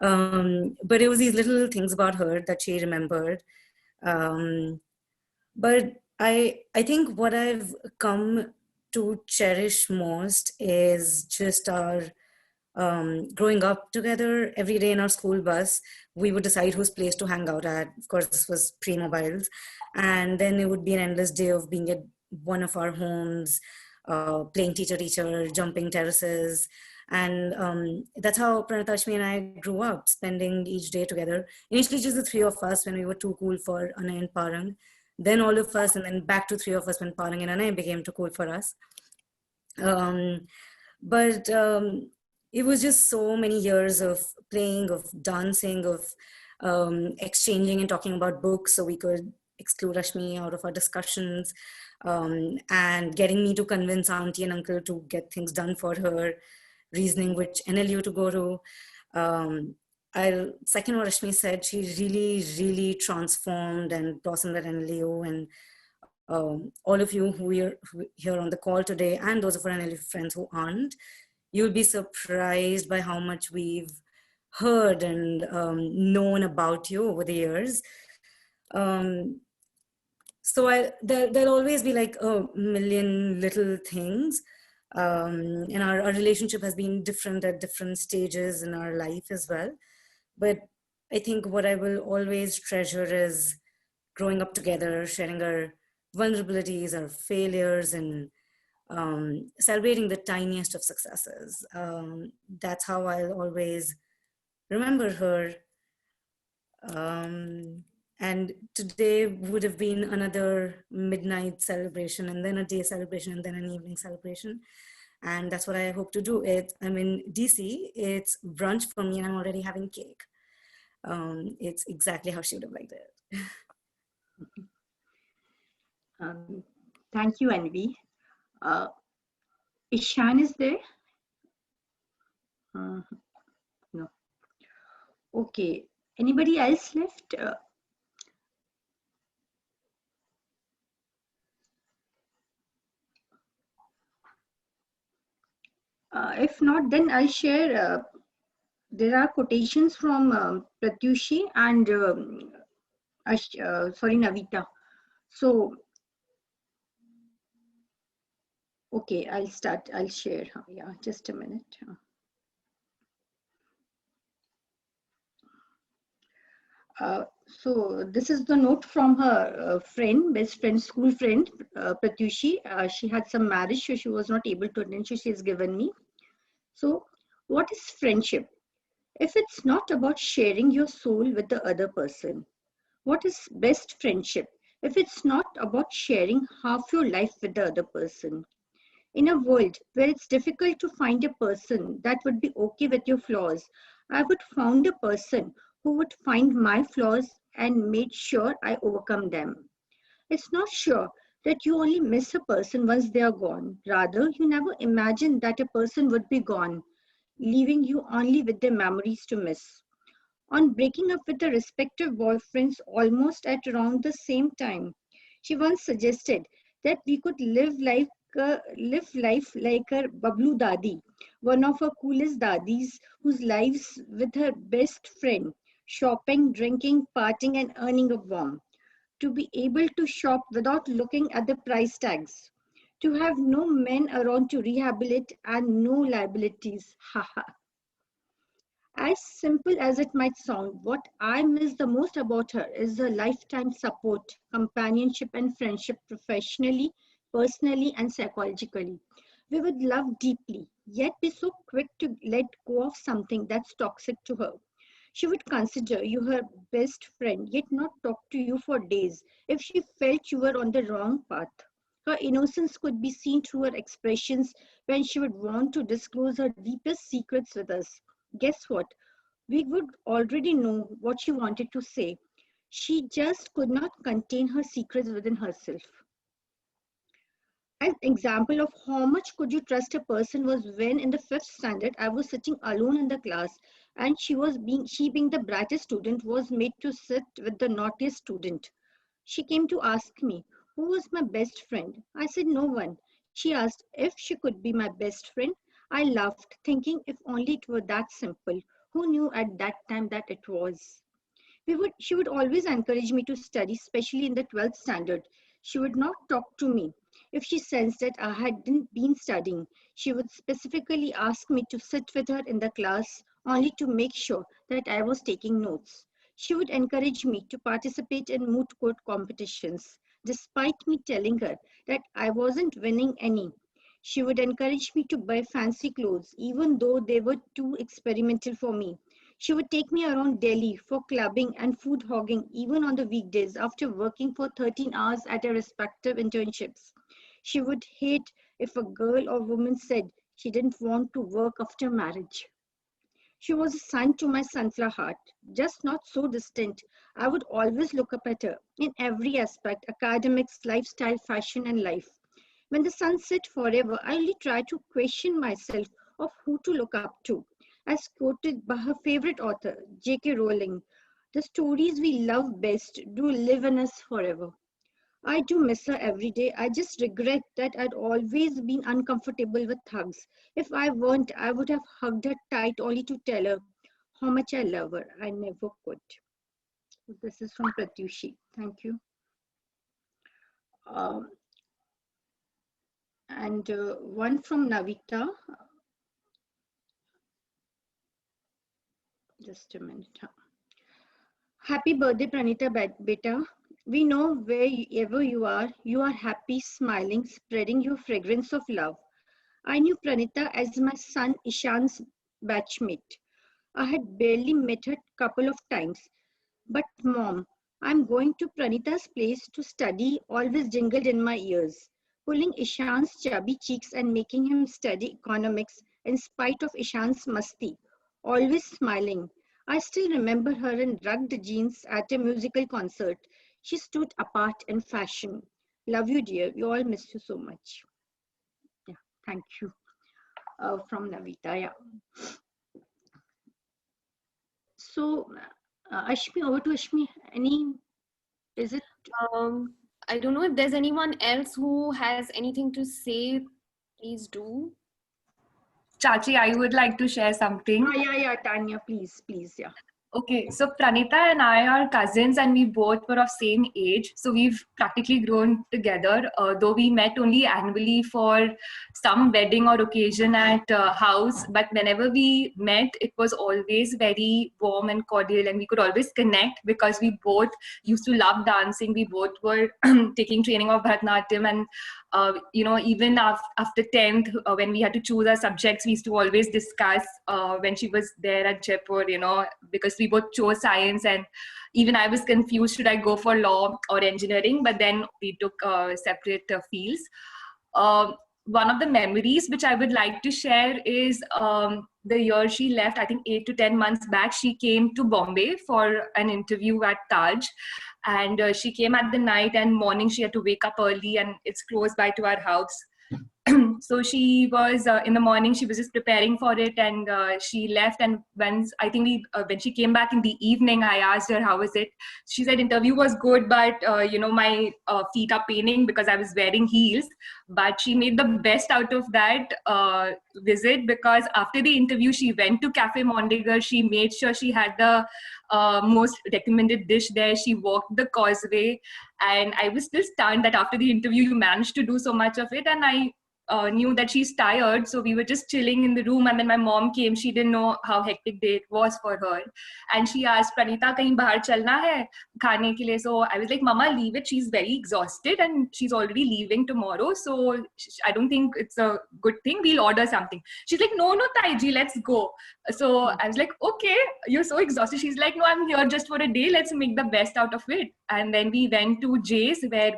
But it was these little things about her that she remembered. But I think what I've come to cherish most is just our growing up together every day in our school bus. We would decide whose place to hang out at. Of course, this was pre-mobiles. And then it would be an endless day of being at one of our homes, playing teacher, jumping terraces. And that's how Pranita, Ashmi and I grew up, spending each day together. Initially, just the three of us when we were too cool for Anay and Parang. Then all of us, and then back to three of us when Parang and Anay became too cool for us. But it was just so many years of playing, of dancing, of exchanging and talking about books so we could exclude Ashmi out of our discussions, and getting me to convince auntie and uncle to get things done for her, reasoning which NLU to go to. I'll second what Ashmi said, she really transformed and blossomed at NLU, and all of you who are here on the call today and those of our NLU friends who aren't, you'll be surprised by how much we've heard and known about you over the years. So there'll always be like a million little things. And our relationship has been different at different stages in our life as well. But I think what I will always treasure is growing up together, sharing our vulnerabilities, our failures, and celebrating the tiniest of successes. That's how I'll always remember her. And today would have been another midnight celebration, and then a day celebration, and then an evening celebration. And that's what I hope to do. I'm in DC, it's brunch for me, and I'm already having cake. It's exactly how she would have liked it. Thank you, Anvi. Ishan is there? No. Okay. Anybody else left? If not, then I'll share. There are quotations from Pratyushi and Navita. So, okay, I'll start. I'll share. Yeah, just a minute. So this is the note from her friend, best friend, school friend, Pratyushi. She had some marriage, so she was not able to attend, so she has given me. So what is friendship? If it's not about sharing your soul with the other person, what is best friendship? If it's not about sharing half your life with the other person? In a world where it's difficult to find a person that would be okay with your flaws, I would found a person who would find my flaws and made sure I overcome them. It's not sure that you only miss a person once they are gone. Rather, you never imagined that a person would be gone, leaving you only with their memories to miss. on breaking up with their respective boyfriends almost at around the same time. She once suggested that we could live life like her Bablu Dadi, one of her coolest dadis whose lives with her best friend, shopping, drinking, partying and earning a worm. To be able to shop without looking at the price tags. To have no men around to rehabilitate and no liabilities. Haha. As simple as it might sound, what I miss the most about her is her lifetime support, companionship, and friendship professionally, personally, and psychologically. We would love deeply, yet be so quick to let go of something that's toxic to her. She would consider you her best friend, yet not talk to you for days if she felt you were on the wrong path. Her innocence could be seen through her expressions when she would want to disclose her deepest secrets with us. Guess what? We would already know what she wanted to say. She just could not contain her secrets within herself. An example of how much could you trust a person was when in the 5th standard I was sitting alone in the class and she being the brightest student was made to sit with the naughtiest student. She came to ask me, who was my best friend? I said no one. She asked if she could be my best friend. I laughed, thinking if only it were that simple. Who knew at that time that it was? She would always encourage me to study, especially in the 12th standard. She would not talk to me. If she sensed that I hadn't been studying, she would specifically ask me to sit with her in the class only to make sure that I was taking notes. She would encourage me to participate in moot court competitions, despite me telling her that I wasn't winning any. She would encourage me to buy fancy clothes, even though they were too experimental for me. She would take me around Delhi for clubbing and food hogging, even on the weekdays after working for 13 hours at her respective internships. She would hate if a girl or woman said she didn't want to work after marriage. She was a son to my sunflower heart, just not so distant. I would always look up at her in every aspect, academics, lifestyle, fashion, and life. When the sun set forever, I only try to question myself of who to look up to. As quoted by her favorite author, J.K. Rowling, the stories we love best do live in us forever. I do miss her every day. I just regret that I'd always been uncomfortable with hugs. If I weren't, I would have hugged her tight only to tell her how much I love her. I never could. This is from Pratyushi. Thank you. And one from Navita. Just a minute. Happy birthday, Pranita Beta. We know wherever you are happy, smiling, spreading your fragrance of love. I knew Pranita as my son Ishan's batchmate. I had barely met her a couple of times. But Mom, I'm going to Pranita's place to study always jingled in my ears. Pulling Ishan's chubby cheeks and making him study economics in spite of Ishan's masti. Always smiling. I still remember her in rugged jeans at a musical concert. She stood apart in fashion. Love you, dear. We all miss you so much. Yeah, thank you. From Navita, yeah. So, Ashmi, over to Ashmi. Is it? I don't know if there's anyone else who has anything to say. Please do. Chachi, I would like to share something. Yeah, Tanya, please, yeah. Okay, so Pranita and I are cousins and we both were of same age. So we've practically grown together, though we met only annually for some wedding or occasion at house. But whenever we met, it was always very warm and cordial and we could always connect because we both used to love dancing. We both were taking training of Bharatanatyam and even after 10th, when we had to choose our subjects, we used to always discuss when she was there at Jaipur, because we both chose science and even I was confused, should I go for law or engineering? But then we took separate fields. One of the memories which I would like to share is the year she left, I think 8 to 10 months back, she came to Bombay for an interview at Taj. And she came at the night and morning she had to wake up early and it's close by to our house. So she was in the morning, she was just preparing for it, and she left. And when she came back in the evening, I asked her, how was it? She said interview was good, but my feet are paining because I was wearing heels. But she made the best out of that visit, because after the interview, she went to Cafe Mondegar. She made sure she had the most recommended dish there. She walked the causeway, and I was still stunned that after the interview you managed to do so much of it. And I knew that she's tired, so we were just chilling in the room, and then my mom came. She didn't know how hectic day it was for her, and she asked, Pranita, kahin bahar chalna hai khane ke liye? So I was like, Mama, leave it, she's very exhausted and she's already leaving tomorrow, so I don't think it's a good thing, we'll order something. She's like, no Taiji, let's go. So I was like, okay, you're so exhausted. She's like, no, I'm here just for a day, let's make the best out of it. And then we went to Jay's, where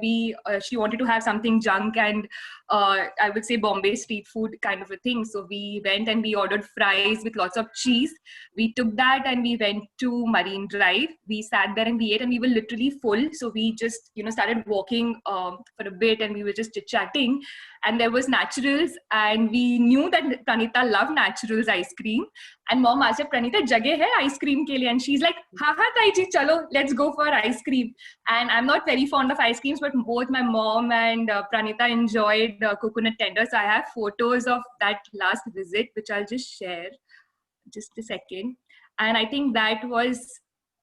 she wanted to have something junk and I would say Bombay street food kind of a thing. So we went and we ordered fries with lots of cheese. We took that and we went to Marine Drive. We sat there and we ate, and we were literally full. So we just, started walking for a bit, and we were just chit-chatting. And there was Naturals, and we knew that Pranita loved Naturals ice cream. And mom asked her, Pranita, jageh hai ice cream ke liye? And she's like, ha Taiji, chalo, let's go for ice cream. And I'm not very fond of ice creams, but both my mom and Pranita enjoyed coconut tender. So I have photos of that last visit, which I'll just share. Just a second. And I think that was,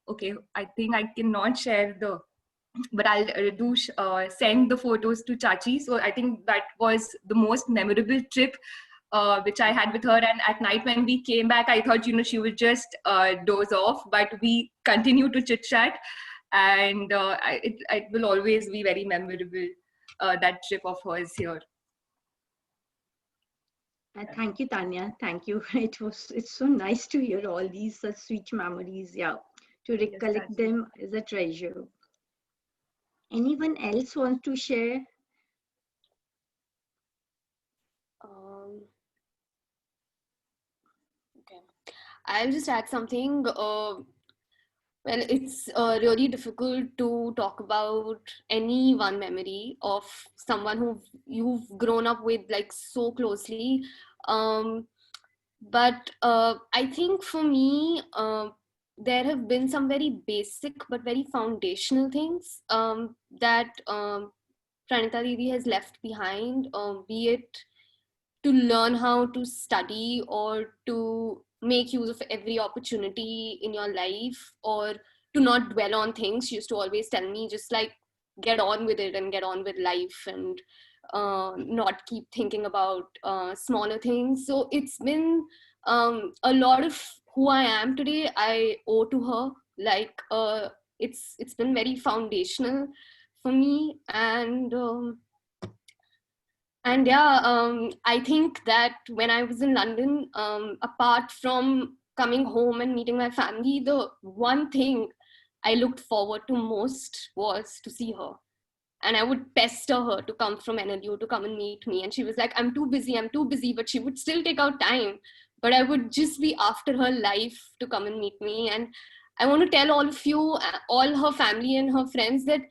okay, I think I cannot share but I'll send the photos to Chachi. So I think that was the most memorable trip which I had with her. And at night when we came back, I thought, she would just doze off, but we continued to chit chat. And it will always be very memorable, that trip of hers here. Thank you, Tanya. Thank you. It's so nice to hear all these sweet memories. Yeah, to recollect them is a treasure. Anyone else wants to share? Okay, I'll just add something. Well, it's really difficult to talk about any one memory of someone who you've grown up with like so closely. But I think for me, there have been some very basic but very foundational things that Pranita Didi has left behind, be it to learn how to study or to make use of every opportunity in your life, or to not dwell on things. She used to always tell me, just like get on with it and get on with life, and not keep thinking about smaller things. So it's been a lot of who I am today I owe to her. Like it's been very foundational for me. And yeah, I think that when I was in London, apart from coming home and meeting my family, the one thing I looked forward to most was to see her. And I would pester her to come from NLU to come and meet me. And she was like, I'm too busy, but she would still take out time. But I would just be after her life to come and meet me. And I want to tell all of you, all her family and her friends, that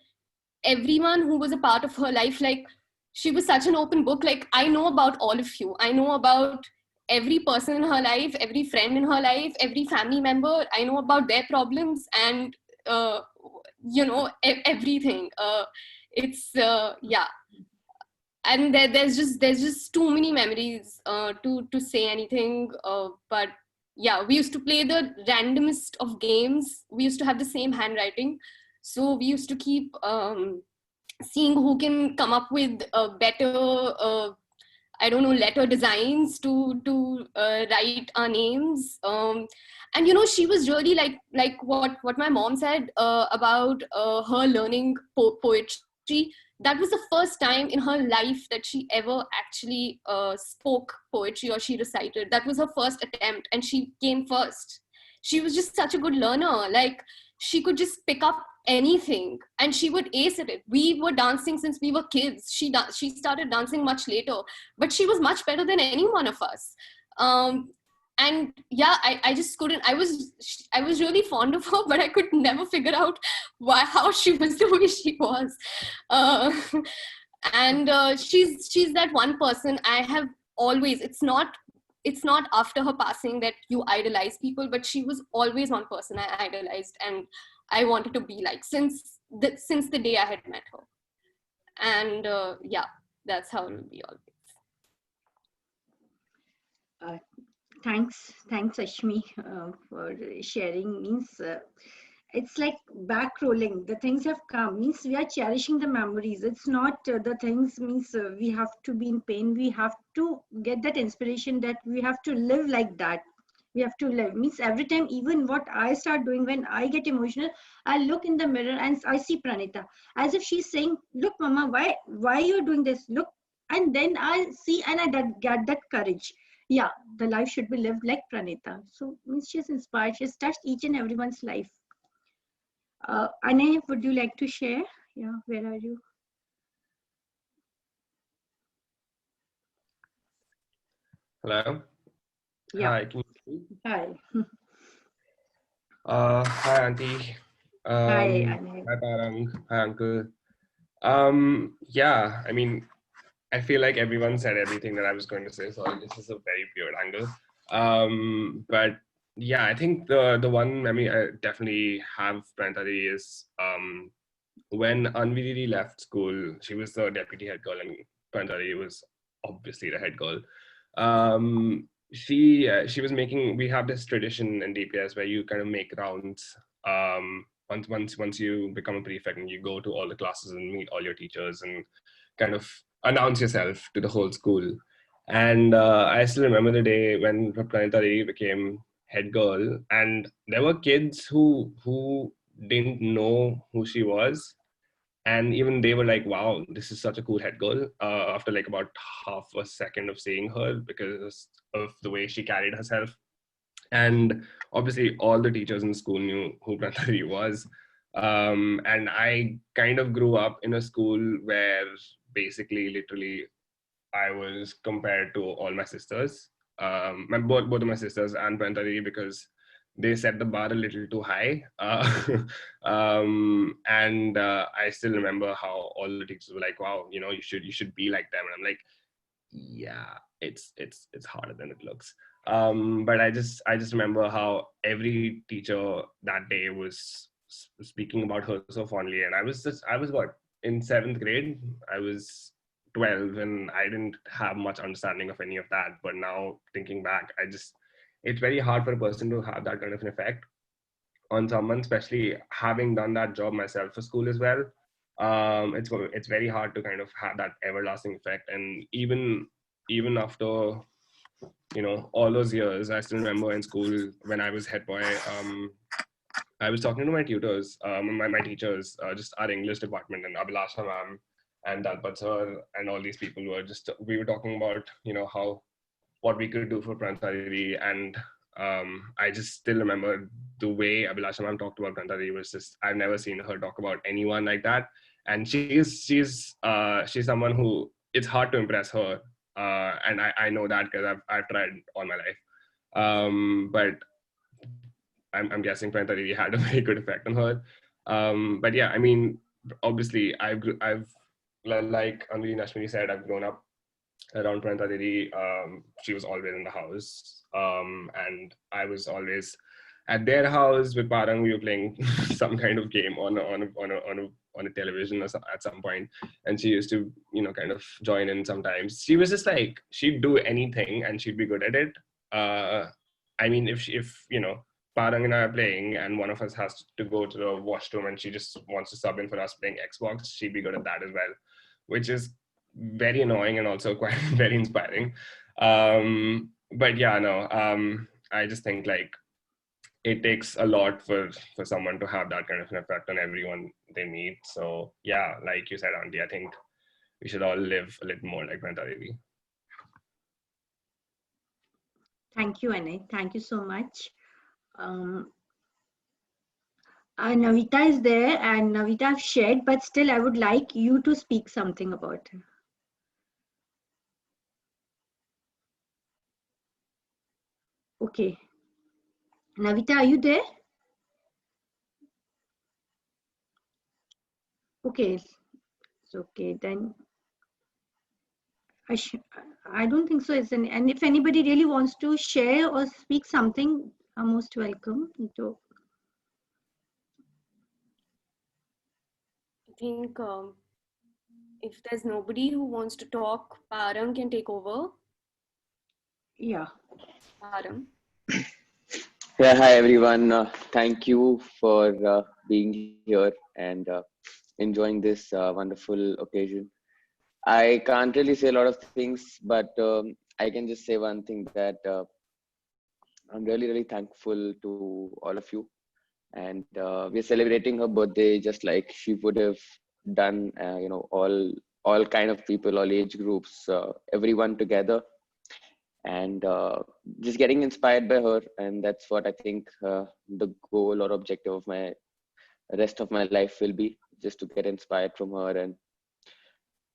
everyone who was a part of her life, like, she was such an open book. Like, I know about all of you. I know about every person in her life, every friend in her life, every family member. I know about their problems and, everything. Yeah. And there's just too many memories to say anything. But yeah, we used to play the randomest of games. We used to have the same handwriting. So we used to keep seeing who can come up with better, letter designs to write our names. And she was really like what my mom said about her learning poetry. That was the first time in her life that she ever actually spoke poetry, or she recited. That was her first attempt, and she came first. She was just such a good learner. Like, she could just pick up anything and she would ace at it. We were dancing since we were kids. She started dancing much later, but she was much better than any one of us. And yeah, I just couldn't. I was really fond of her, but I could never figure out how she was the way she was. And she's that one person I have always, it's not after her passing that you idolize people, but she was always one person I idolized and I wanted to be like since the day I had met her. And yeah, that's how it will be always. Thanks, Ashmi, for sharing. Means it's like back rolling. The things have come. Means we are cherishing the memories. It's not the things. Means we have to be in pain. We have to get that inspiration that we have to live like that. We have to live. Means every time, even what I start doing when I get emotional, I look in the mirror and I see Pranita as if she's saying, "Look, Mama, why you're doing this? Look." And then I see and I get that courage. Yeah, the life should be lived like Pranita. So means she's inspired. She's touched each and everyone's life. Anne, would you like to share? Yeah, where are you? Hello. Yeah. Hi. Can you see me? Hi. Hi, Auntie. Hi, Anne. Hi, Parang. Hi, Uncle. Yeah, I mean, I feel like everyone said everything that I was going to say. Sorry, this is a very weird angle. But yeah, I think the one memory I definitely have Pranita Didi is when Anvi Didi left school. She was the deputy head girl, and Pranita Didi was obviously the head girl. She was making. We have this tradition in DPS where you kind of make rounds. Once you become a prefect and you go to all the classes and meet all your teachers and kind of announce yourself to the whole school. And I still remember the day when Pranita Didi became head girl, and there were kids who didn't know who she was, and even they were like, "Wow, this is such a cool head girl." After like about half a second of seeing her, because of the way she carried herself. And obviously all the teachers in school knew who Pranita Didi was. And I kind of grew up in a school where basically literally I was compared to all my sisters, both of my sisters and Pranita Didi, because they set the bar a little too high. And I still remember how all the teachers were like, "Wow, you know, you should be like them." And I'm like, yeah, it's harder than it looks. But I just remember how every teacher that day was speaking about her so fondly. And I was what, in 7th grade? I was 12 and I didn't have much understanding of any of that. But now thinking back, it's very hard for a person to have that kind of an effect on someone, especially having done that job myself for school as well. It's very hard to kind of have that everlasting effect. And even after, you know, all those years, I still remember in school when I was head boy, I was talking to my tutors, my teachers, just our English department, and Abhilasha ma'am and Dalpat sir and all these people we were talking about, you know, what we could do for Pranita Didi. And I just still remember the way Abhilasha ma'am talked about Pranita Didi was just, I've never seen her talk about anyone like that. And she's someone who, it's hard to impress her. And I know that because I've tried all my life. But I'm guessing Pranita Didi had a very good effect on her. But yeah, I mean, obviously I've like Anvi and Ashwini said, I've grown up around Pranita Didi. She was always in the house. And I was always at their house with Parang. We were playing some kind of game on a television at some point, and she used to, you know, kind of join in sometimes. She was just like, she'd do anything and she'd be good at it. I mean, if you know, Parang and I are playing and one of us has to go to the washroom and she just wants to sub in for us playing Xbox, she'd be good at that as well, which is very annoying and also quite very inspiring. But yeah, no, I just think like it takes a lot for someone to have that kind of an effect on everyone they meet. So yeah, like you said, Auntie, I think we should all live a little more like Pranita Didi. Thank you, Anne. Thank you so much. Navita is there, and Navita I've shared, but still I would like you to speak something about her. Okay. Navita, are you there? Okay. It's okay then. I don't think so. And if anybody really wants to share or speak something, are most welcome. I think if there's nobody who wants to talk, Param can take over. Yeah. Param. Yeah, hi everyone. Thank you for being here and enjoying this wonderful occasion. I can't really say a lot of things, but I can just say one thing, that I'm really, really thankful to all of you. And we're celebrating her birthday just like she would have done, all kind of people, all age groups, everyone together. And just getting inspired by her. And that's what I think the goal or objective of my rest of my life will be, just to get inspired from her and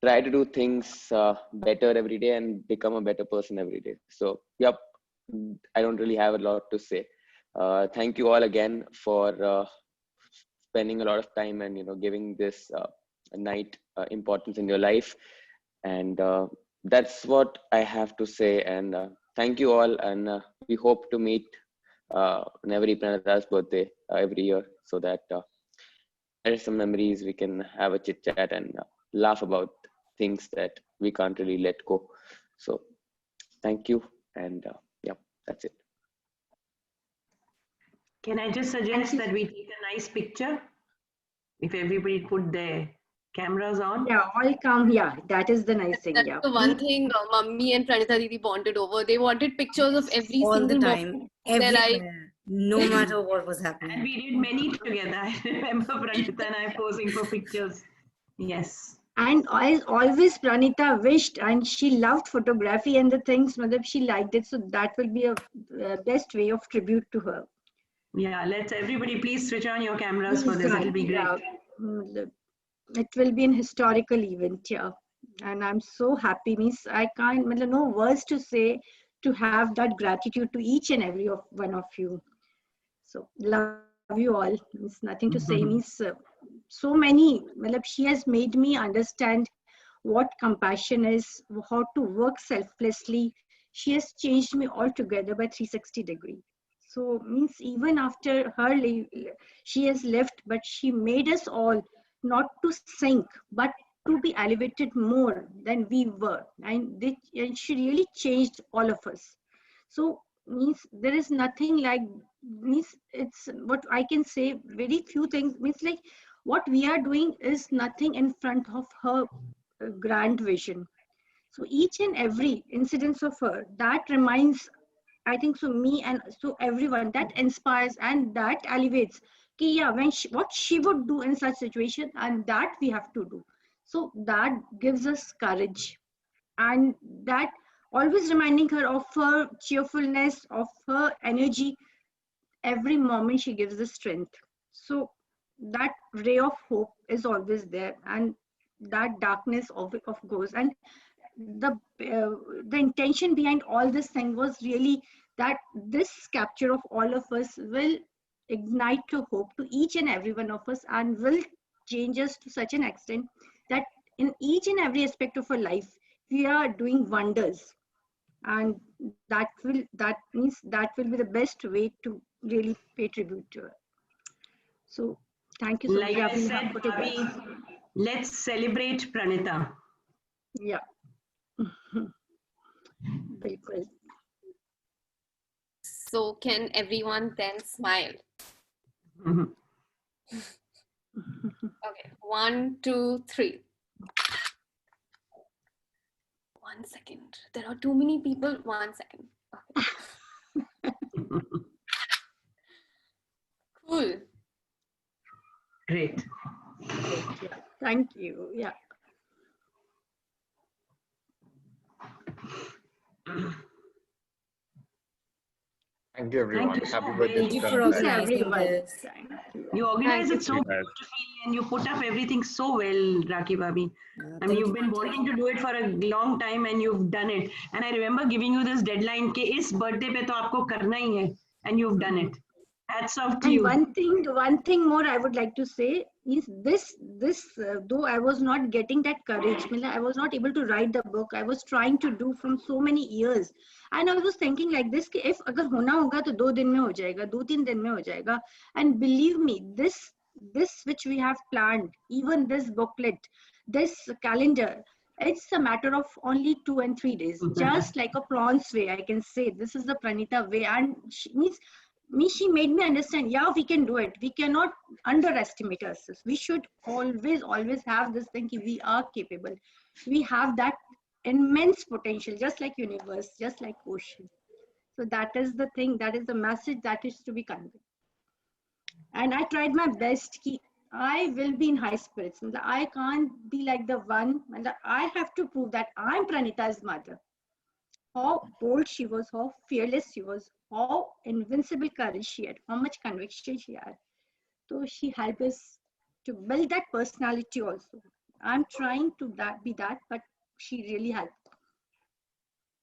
try to do things better every day and become a better person every day. So, yep, I don't really have a lot to say. Thank you all again for spending a lot of time and, giving this night importance in your life. And that's what I have to say. And thank you all. And we hope to meet on every Pranita's birthday every year, so that there are some memories, we can have a chit chat and laugh about things that we can't really let go. So thank you. And yeah, that's it. Can I just suggest that we take a nice picture? If everybody put their cameras on. Yeah, all come. Yeah, that is the nice thing. That's Yeah. the one thing Mummy and Pranita Didi bonded over. They wanted pictures of every All single the time, moment of their life. everywhere, no matter what was happening. And we did many together. I remember Pranita and I posing for pictures. Yes. And always Pranita wished, and she loved photography and the things, she liked it. So that will be a best way of tribute to her. Yeah, let's everybody please switch on your cameras for this. It'll be great. Yeah. It will be an historical event, yeah. And I'm so happy. Means I can't, no words to say to have that gratitude to each and every one of you. So love you all. Means nothing to say. Means so many. She has made me understand what compassion is, how to work selflessly. She has changed me altogether by 360 degrees. So means even after her she has left, but she made us all not to sink, but to be elevated more than we were. And she really changed all of us. So means there is nothing like, means it's what I can say, very few things, means like what we are doing is nothing in front of her grand vision. So each and every incidence of her, that reminds, I think so, me and so everyone, that inspires and that elevates. Yeah, what she would do in such situation, and that we have to do. So that gives us courage, and that always reminding her of her cheerfulness, of her energy. Every moment she gives the strength. So that ray of hope is always there, and that darkness of goes. And the intention behind all this thing was really that this capture of all of us will ignite to hope to each and every one of us, and will change us to such an extent that in each and every aspect of our life we are doing wonders. And that means that will be the best way to really pay tribute to her. So thank you so much. Like I said, Bobby, let's celebrate Pranita. Yeah. So can everyone then smile? Okay, 1, 2, 3. 1 second. There are too many people. 1 second. Okay. Cool. Great. Thank you. Yeah. Thank you, everyone. Thank you Happy so birthday. much. to Thank you Pranita. for organizing this. You organize Thank it so you. beautifully and you put up everything so well, Rakhi Bhabi. I mean, you've been wanting to do it for a long time and you've done it. And I remember giving you this deadline कि इस birthday पे तो आपको करना ही है, and you've done it. Hats off to And you. one thing more I would like to say is this though I was not getting that courage, I was not able to write the book. I was trying to do from so many years, and I was thinking like this: कि if अगर होना होगा तो 2 दिन में हो जाएगा, 2-3 दिन में हो जाएगा. And believe me, this which we have planned, even this booklet, this calendar, it's a matter of only 2 and 3 days, just like a prawns way. I can say this is the Pranita way, and she made me understand, yeah, we can do it. We cannot underestimate ourselves. We should always have this thing, we are capable. We have that immense potential, just like universe, just like ocean. So that is the thing, that is the message that is to be conveyed. And I tried my best. I will be in high spirits. I can't be like the one. I have to prove that I'm Pranita's mother. How bold she was, how fearless she was, how invincible courage she had, how much conviction she had. So she helped us to build that personality also. I'm trying to be that, but she really helped.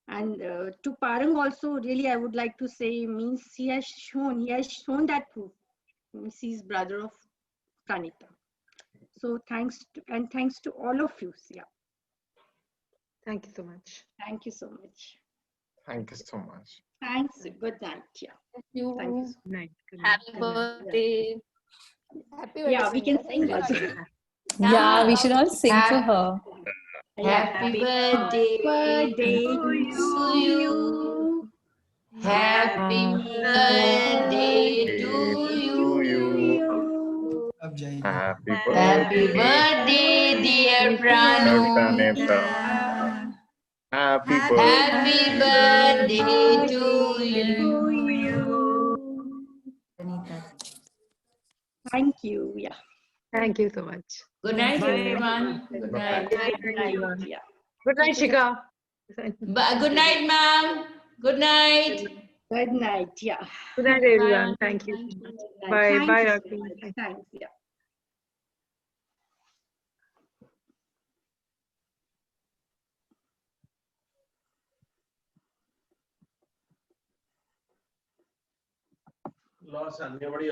And to Parang also, really, I would like to say, means he has shown that proof. He's brother of Pranita. So thanks to all of you. Yeah. Thank you so much. Thank you so much. Thank you so much. Thanks. Good night. Yeah. Thank you. Thank you. Good night. Good night. Happy birthday. Happy Yeah, we can sing also. Yeah, we should all sing for her. Happy birthday to you. Happy birthday to you. Happy birthday, dear Pranu. Happy Happy birthday to you. Thank you. Yeah. Thank you so much. Good night, Bye. everyone. Good night. Good night. Yeah. Good night, Shika. Good night, ma'am. Good night. Good night. Yeah. Good night, everyone. Thank you. Bye. Thank Bye, you so Raki. much. Thanks. Yeah. Lost, anybody?